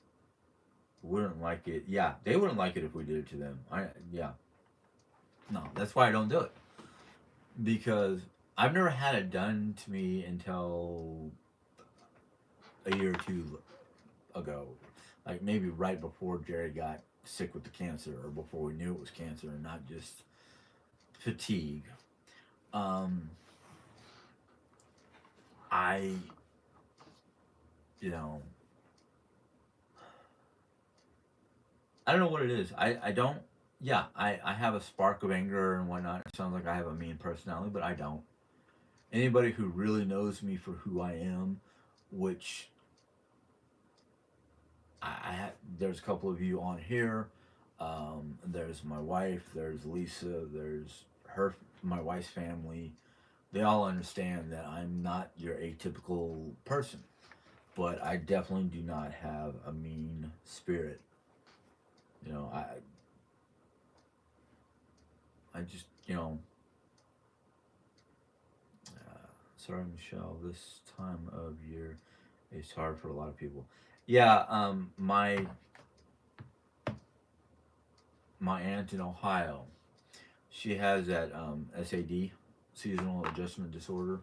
wouldn't like it. Yeah, they wouldn't like it if we did it to them. I Yeah, no, that's why I don't do it because I've never had it done to me until a year or two ago, like maybe right before Jerry got sick with the cancer, or before we knew it was cancer and not just fatigue. Um, I, you know, I don't know what it is. I don't. Yeah, I have a spark of anger and whatnot. It sounds like I have a mean personality, but I don't. Anybody who really knows me for who I am, which there's a couple of you on here. There's my wife. There's Lisa. There's my wife's family. They all understand that I'm not your atypical person, but I definitely do not have a mean spirit. You know, I just sorry, Michelle. This time of year is hard for a lot of people. Yeah, my aunt in Ohio, she has that SAD, seasonal adjustment disorder,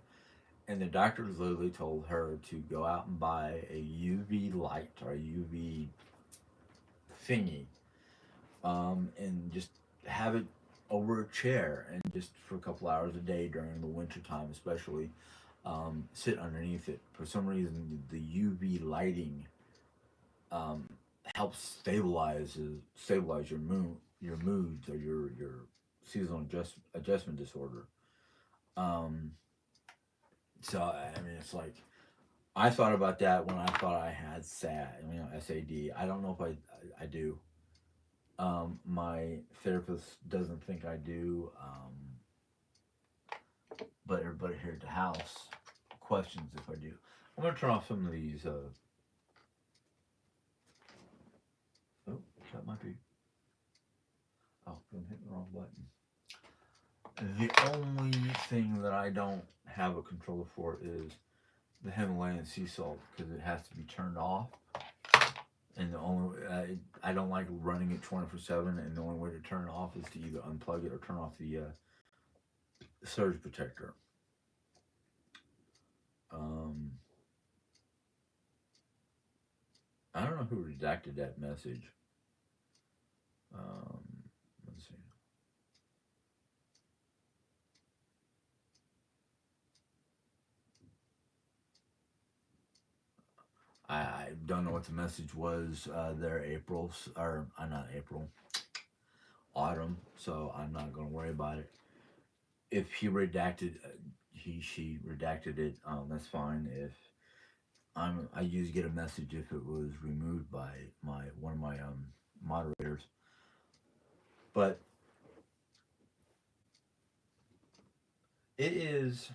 and the doctors literally told her to go out and buy a UV light or a UV thingy, and just have it over a chair and just for a couple hours a day during the winter time, especially, sit underneath it. For some reason, the UV lighting um, helps stabilize your moods, or your seasonal adjustment disorder. Um, so I mean, it's like I thought about that when I thought I had SAD. I don't know if I do. My therapist doesn't think I do. But everybody here at the house questions if I do. I'm gonna turn off some of these. Oh, that might be. Oh, I'm hitting the wrong button. The only thing that I don't have a controller for is the Himalayan sea salt because it has to be turned off. And the only I don't like running it 24/7. And the only way to turn it off is to either unplug it or turn off the surge protector. Um, I don't know who redacted that message. Um, let's see. I don't know what the message was. There, April's or not April, autumn. So I'm not gonna worry about it. If he redacted, she redacted it. That's fine. If I usually get a message if it was removed by my one of my moderators. But it is,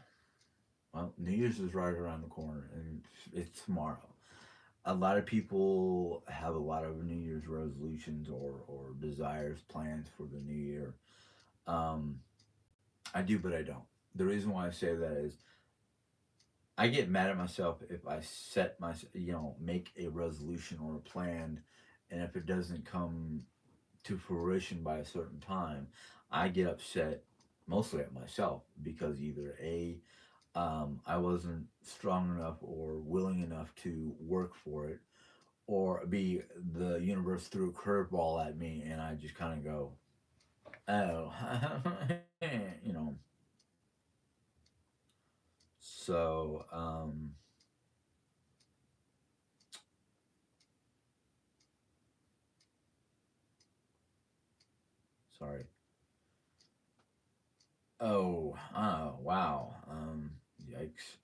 well, New Year's is right around the corner, and it's tomorrow. A lot of people have a lot of New Year's resolutions or desires, plans for the new year. Um, I do, but I don't. The reason why I say that is I get mad at myself if I set my, make a resolution or a plan, and if it doesn't come to fruition by a certain time, I get upset mostly at myself because either I wasn't strong enough or willing enough to work for it, or B, the universe threw a curveball at me and I just kind of go, oh, you know. So, sorry. Oh, wow. Yikes.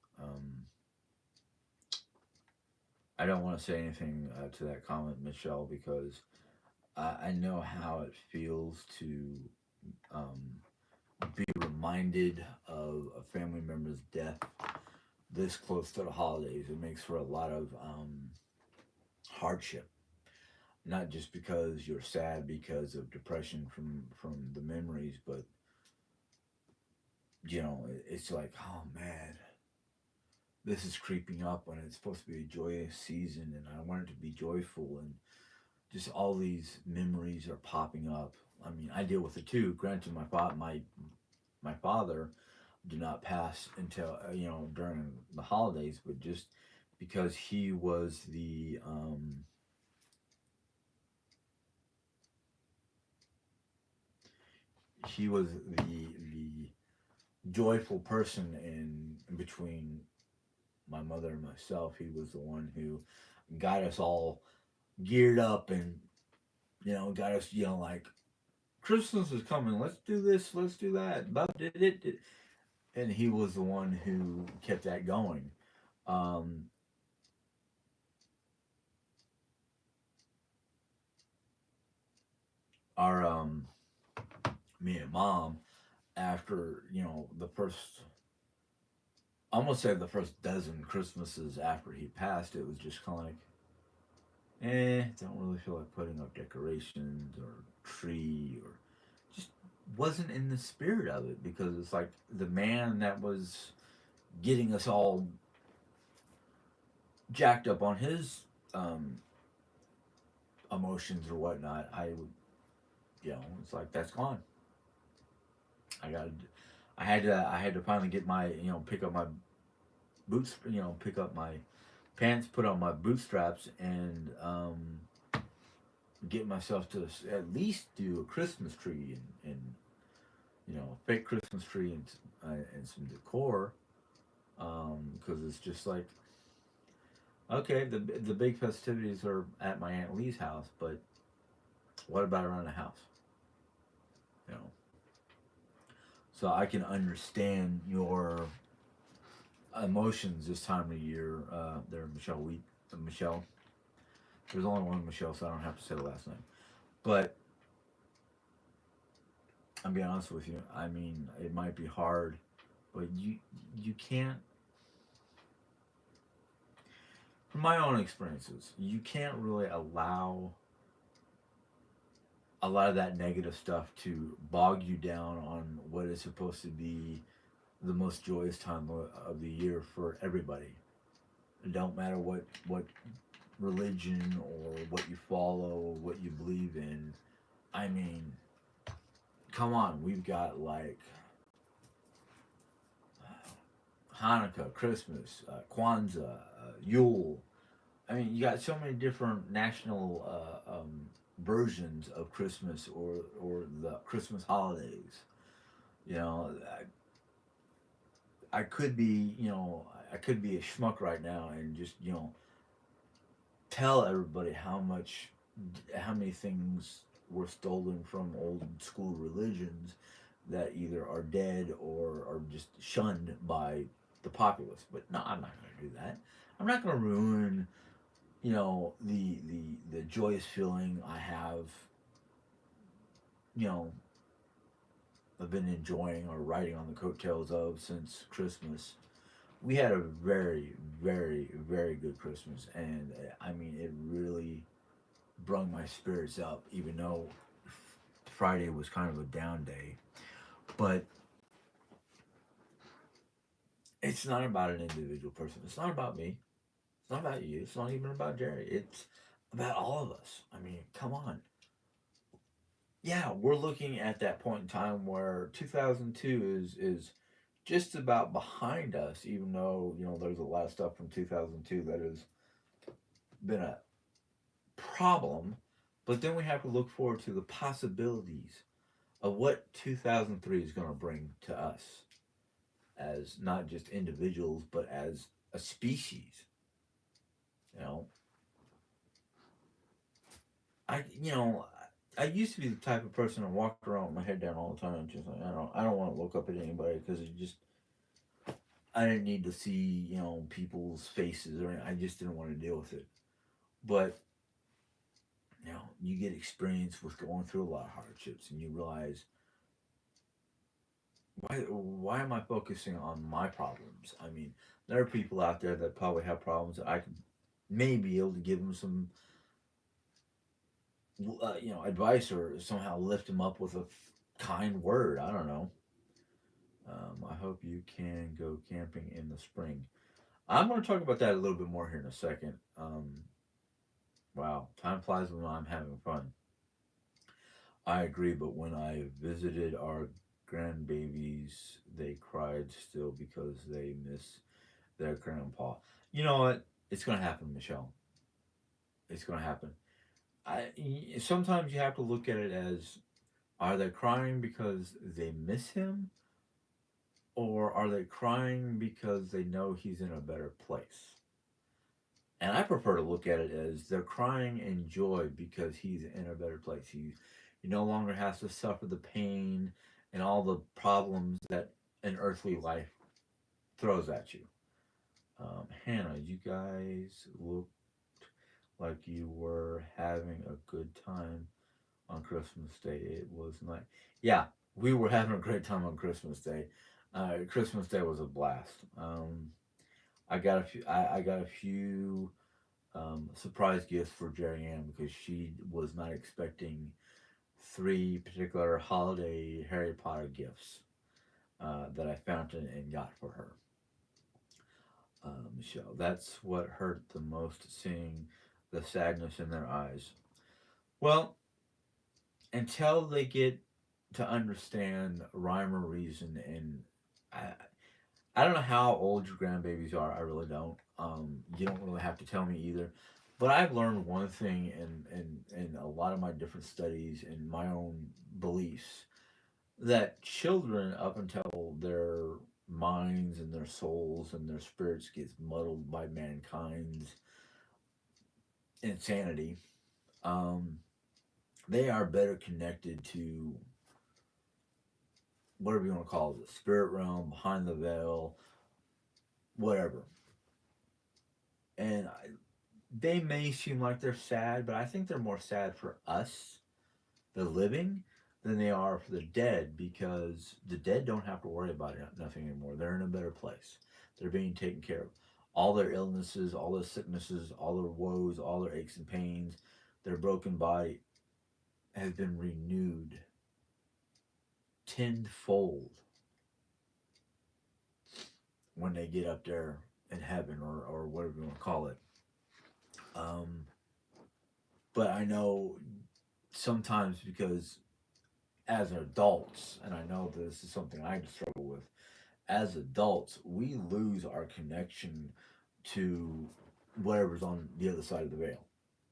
I don't want to say anything to that comment, Michelle, because I know how it feels to um, be reminded of a family member's death this close to the holidays. It makes for a lot of hardship, not just because you're sad because of depression from the memories, but it's like, oh man, this is creeping up when it's supposed to be a joyous season, and I want it to be joyful, and just all these memories are popping up. I mean, I deal with it too. Granted, my father did not pass until during the holidays, but just because he was the joyful person in between my mother and myself. He was the one who got us all geared up and got us like Christmas is coming. Let's do this. Let's do that. But did. And he was the one who kept that going. Um, our Me and mom, after the first, almost say the first dozen Christmases after he passed, it was just kind of like, don't really feel like putting up decorations or tree, or just wasn't in the spirit of it, because it's like the man that was getting us all jacked up on his um, emotions or whatnot. I would, it's like that's gone. I got, I had to finally get my, pick up my boots, pick up my pants, put on my bootstraps, and get myself to at least do a Christmas tree and a fake Christmas tree and some decor, because it's just like, okay, the big festivities are at my Aunt Lee's house, but what about around the house? You know, so I can understand your emotions this time of year. There, Michelle. Michelle. There's only one Michelle, so I don't have to say the last name. But I'm being honest with you. I mean, it might be hard, but you can't. From my own experiences, you can't really allow a lot of that negative stuff to bog you down on what is supposed to be the most joyous time of the year for everybody. It don't matter what religion or what you follow or what you believe in. I mean, come on, we've got like Hanukkah, Christmas, Kwanzaa, Yule. I mean, you got so many different national versions of Christmas or the Christmas holidays. You know, I could be, I could be a schmuck right now and just, tell everybody how many things were stolen from old school religions that either are dead or are just shunned by the populace. But no, I'm not going to do that. I'm not going to ruin, the joyous feeling I have, you know, I've been enjoying or riding on the coattails of since Christmas. We had a very, very, very good Christmas, and I mean, it really brung my spirits up, even though Friday was kind of a down day. But it's not about an individual person. It's not about me. It's not about you. It's not even about Jerry. It's about all of us. I mean, come on. Yeah, we're looking at that point in time where 2002 is just about behind us, even though there's a lot of stuff from 2002 that has been a problem. But then we have to look forward to the possibilities of what 2003 is going to bring to us as not just individuals, but as a species. You know, you know, I used to be the type of person that walked around with my head down all the time, just like I don't want to look up at anybody because it just I didn't need to see people's faces or anything. I just didn't want to deal with it. But you get experience with going through a lot of hardships, and you realize why am I focusing on my problems? I mean, there are people out there that probably have problems that I could maybe be able to give them some advice or somehow lift them up with a kind word. I don't know. I hope you can go camping in the spring. I'm going to talk about that a little bit more here in a second. Wow, time flies when I'm having fun. I agree, but when I visited our grandbabies, they cried still because they miss their grandpa. You know what? It's going to happen, Michelle. It's going to happen. Sometimes you have to look at it as, are they crying because they miss him, or are they crying because they know he's in a better place? And I prefer to look at it as they're crying in joy because he's in a better place. He no longer has to suffer the pain and all the problems that an earthly life throws at you. Hannah, you guys looked like you were having a good time on Christmas Day. It was nice. Yeah, we were having a great time on Christmas Day. Christmas Day was a blast. I got a few surprise gifts for Jerry Ann because she was not expecting three particular holiday Harry Potter gifts that I found and got for her. Michelle, that's what hurt the most, seeing the sadness in their eyes. Well, until they get to understand rhyme or reason, and I, I don't know how old your grandbabies are. I really don't. You don't really have to tell me either. But I've learned one thing in a lot of my different studies and my own beliefs that children, up until their minds and their souls and their spirits gets muddled by mankind's insanity, um, they are better connected to whatever you want to call it, the spirit realm, behind the veil, whatever. And they may seem like they're sad, but I think they're more sad for us, the living, than they are for the dead because the dead don't have to worry about nothing anymore. They're in a better place. They're being taken care of. All their illnesses, all their sicknesses, all their woes, all their aches and pains, their broken body, has been renewed tenfold when they get up there in heaven, or whatever you want to call it. Um, but I know sometimes, because as adults, and I know this is something I struggle with, as adults, we lose our connection to whatever's on the other side of the veil.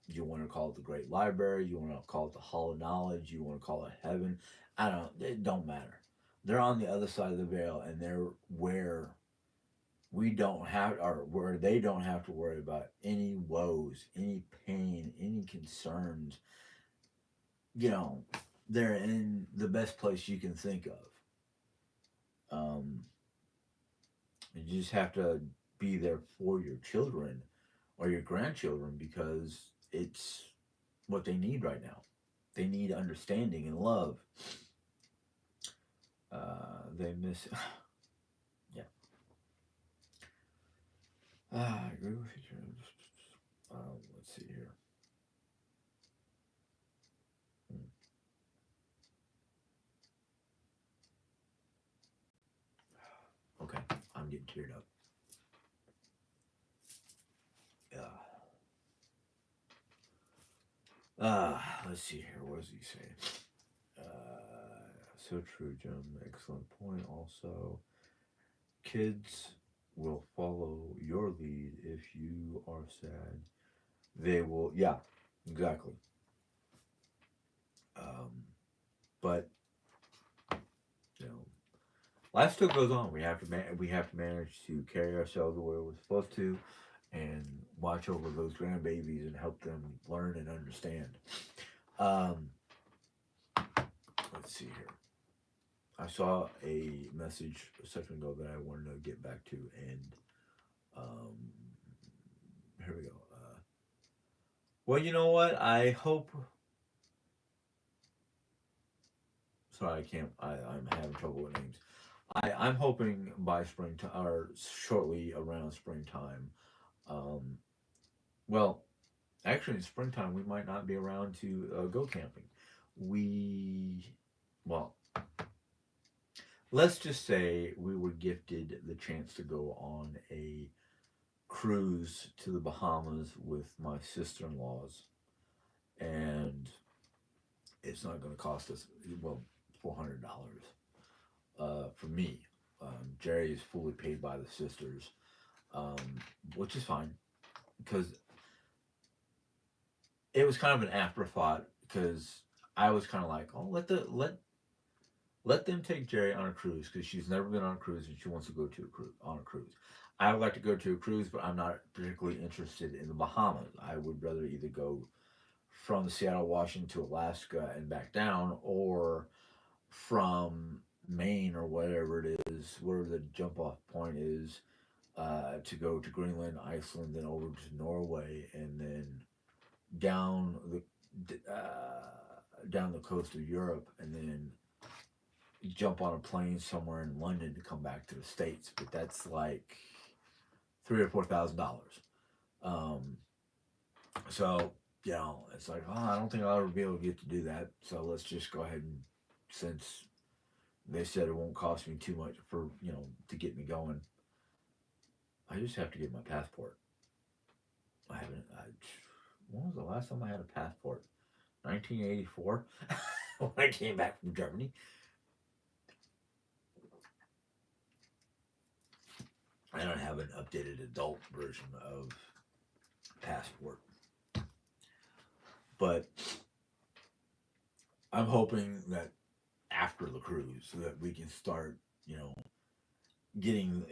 You want to call it the Great Library, you want to call it the Hall of Knowledge, you want to call it heaven. I don't. It don't matter. They're on the other side of the veil, and they're where we don't have, or where they don't have to worry about any woes, any pain, any concerns. You know, they're in the best place you can think of. Um, you just have to be there for your children or your grandchildren, because it's what they need right now. They need understanding and love. They miss. Yeah. I agree with you. Let's see here. Hmm. Okay, I'm getting teared up. Yeah. Let's see here. What does he say? So true, Jim. Excellent point. Also, kids will follow your lead. If you are sad, they will. Yeah, exactly. Um, but you know, life still goes on. We have to manage to carry ourselves the way we're supposed to, and watch over those grandbabies and help them learn and understand. Um, let's see here. I saw a message a second ago that I wanted to get back to, and um, here we go. Well, you know what? I hope. Sorry, I can't. I'm having trouble with names. I'm hoping by springtime, or shortly around springtime. Um, well, actually, in springtime, we might not be around to go camping. We, well, let's just say we were gifted the chance to go on a cruise to the Bahamas with my sister in laws, and it's not going to cost us, well, $400 for me. Jerry is fully paid by the sisters, um, which is fine, because it was kind of an afterthought, because I was kind of like, oh, let them take Jerry on a cruise, because she's never been on a cruise and she wants to go to a on a cruise. I would like to go to a cruise, but I'm not particularly interested in the Bahamas. I would rather either go from Seattle, Washington to Alaska and back down, or from Maine or whatever it is, where the jump off point is, to go to Greenland, Iceland, then over to Norway, and then down down the coast of Europe, and then jump on a plane somewhere in London to come back to the States. But that's like $3,000 or $4,000. Um, so it's like, oh, I don't think I'll ever be able to get to do that. So let's just go ahead and, since they said it won't cost me too much for to get me going, I just have to get my passport. I haven't. When was the last time I had a passport? 1984, when I came back from Germany. I don't have an updated adult version of passport, but I'm hoping that after the cruise, so that we can start, getting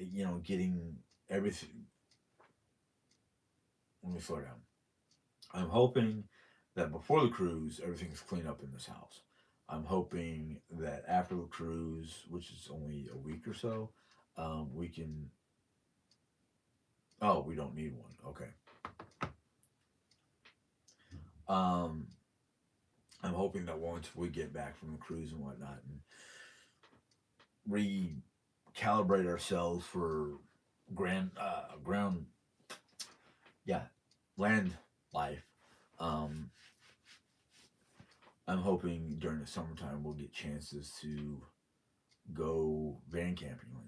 everything. Let me slow down. I'm hoping that before the cruise, everything's clean up in this house. I'm hoping that after the cruise, which is only a week or so, we can. Oh, we don't need one. Okay. Um, I'm hoping that once we get back from the cruise and whatnot, and recalibrate ourselves for ground, yeah, land life, um, I'm hoping during the summertime we'll get chances to go van camping, like,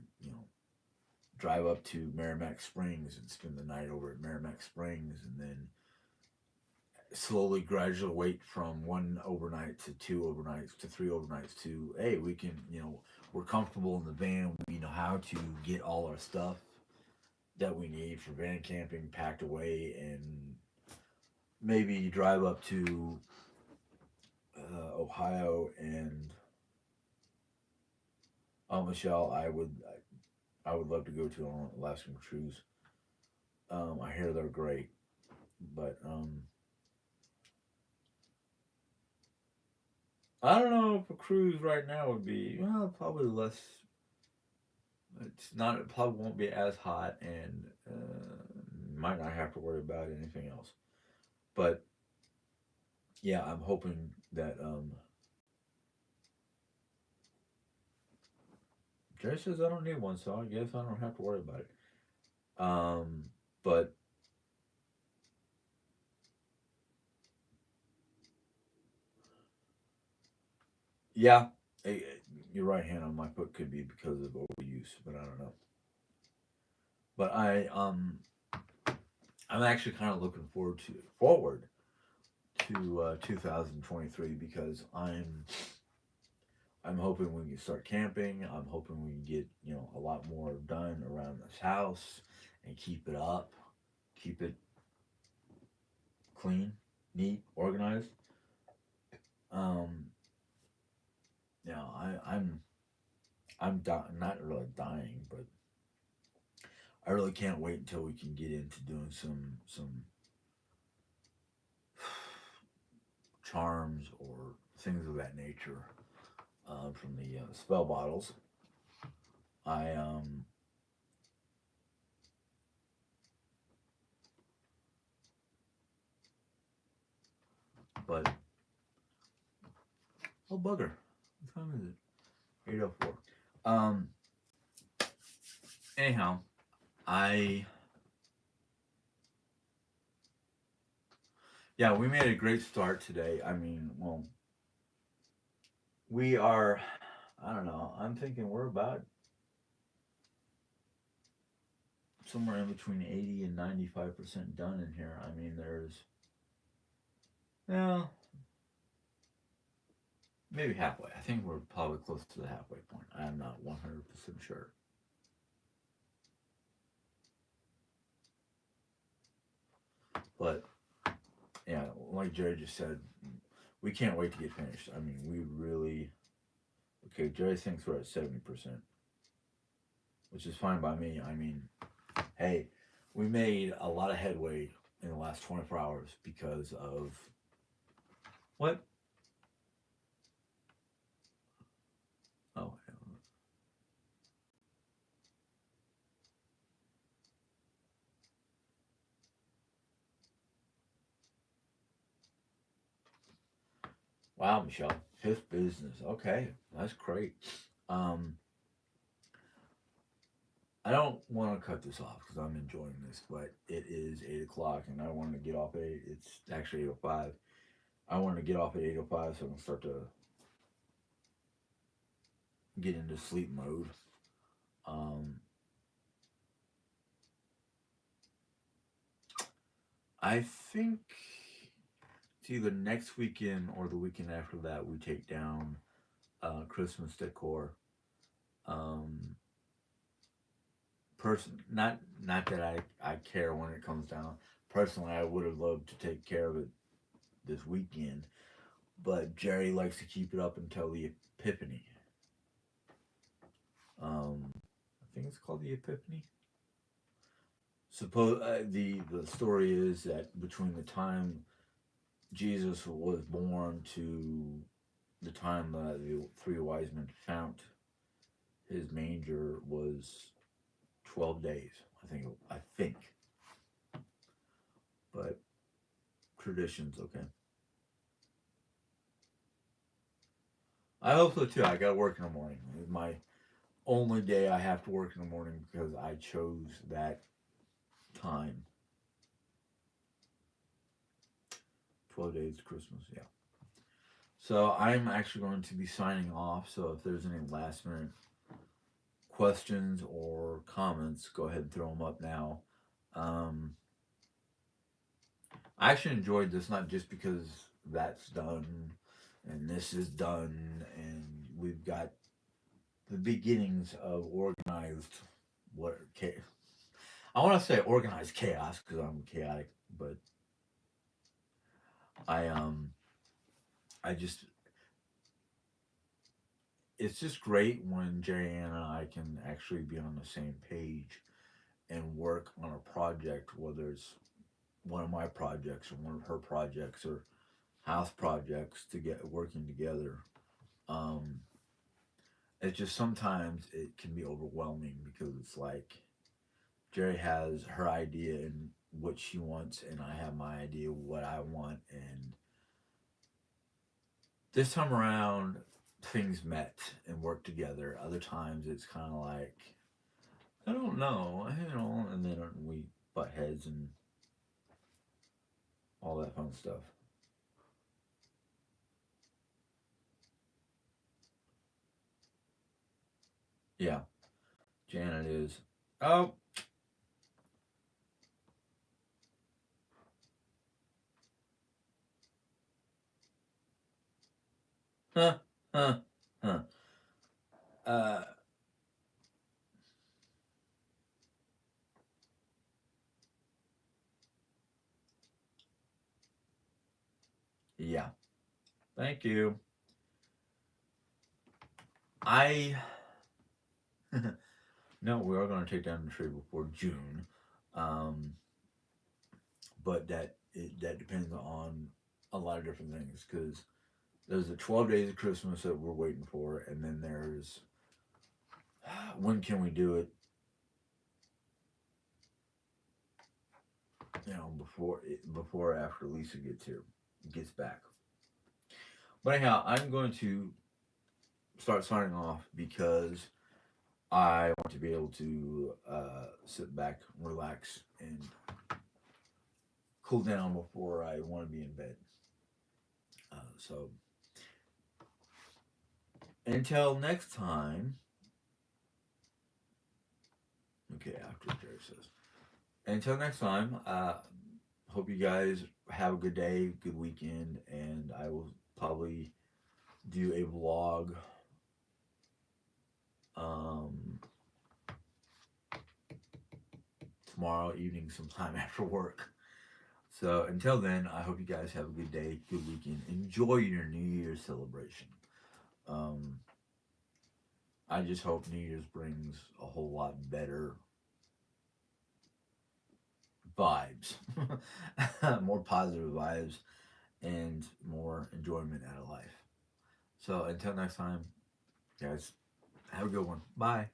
drive up to Merrimack Springs and spend the night over at Merrimack Springs, and then slowly graduate from one overnight to two overnights to three overnights to, hey, we can, we're comfortable in the van, we know how to get all our stuff that we need for van camping packed away, and maybe drive up to Ohio and, Michelle, I would love to go to an Alaskan cruise. I hear they're great, but I don't know if a cruise right now would be, well, probably less. It's not. It probably won't be as hot, and might not have to worry about anything else. But yeah, I'm hoping that Jerry says I don't need one, so I guess I don't have to worry about it. But yeah, eh, you're right, Hannah. My foot could be because of overuse, but I don't know. But I'm actually kind of looking forward to 2023 because I'm hoping we can start camping. I'm hoping we can get a lot more done around this house and keep it up, keep it clean, neat, organized. Um, not really dying, but I really can't wait until we can get into doing some charms or things of that nature from the spell bottles. I but oh bugger, what time is it? 8:04. Um. Anyhow, I yeah, we made a great start today. I mean, well, we are. I don't know. I'm thinking we're about somewhere in between 80 and 95% done in here. I mean, there's yeah, maybe halfway. I think we're probably close to the halfway point. I'm not 100% sure, but yeah, like Jerry just said, we can't wait to get finished. I mean, we really okay. Jerry thinks we're at 70%, which is fine by me. I mean, hey, we made a lot of headway in the last 24 hours because of what? Oh, wow, Michelle, fifth business. Okay, that's great. Um, I don't want to cut this off because I'm enjoying this, but it is 8 o'clock, and I want to get off at eight. It's actually 8:05. I want to get off at 8:05 so I can start to get into sleep mode. Um, I think it's either next weekend or the weekend after that we take down Christmas decor. Um, not that I care when it comes down. Personally, I would have loved to take care of it this weekend, but Jerry likes to keep it up until the Epiphany. I think it's called the Epiphany. Suppose the story is that between the time Jesus was born to the time the three wise men found his manger was 12 days. I think, but traditions. Okay, I hope so too. I got to work in the morning. It's my only day I have to work in the morning because I chose that time. 12 days to Christmas. Yeah. So I'm actually going to be signing off. So if there's any last minute questions or comments, go ahead and throw them up now. Um, I actually enjoyed this not just because that's done and this is done and we've got the beginnings of organized what I want to say organized chaos because I'm chaotic, but I I just it's just great when Jerry Ann and I can actually be on the same page and work on a project, whether it's one of my projects or one of her projects or house projects to get working together. Um, it's just sometimes it can be overwhelming because it's like Jerry has her idea and what she wants, and I have my idea what I want. And this time around, things met and worked together. Other times, it's kind of like I don't know, and then we butt heads and all that fun stuff. Yeah, Janet is. Oh, huh, huh, huh. Uh, yeah. Thank you. I no, we are going to take down the tree before June, um, but that depends on a lot of different things because there's the 12 days of Christmas that we're waiting for, and then there's when can we do it? Before or after Lisa gets back. But anyhow, I'm going to start signing off because I want to be able to sit back, relax, and cool down before I want to be in bed. So until next time, okay, after Jerry says, until next time, hope you guys have a good day, good weekend, and I will probably do a vlog um, tomorrow evening sometime after work. So until then, I hope you guys have a good day, good weekend. Enjoy your New Year's celebration. Um, I just hope New Year's brings a whole lot better vibes, more positive vibes, and more enjoyment out of life. So until next time, guys, have a good one. Bye.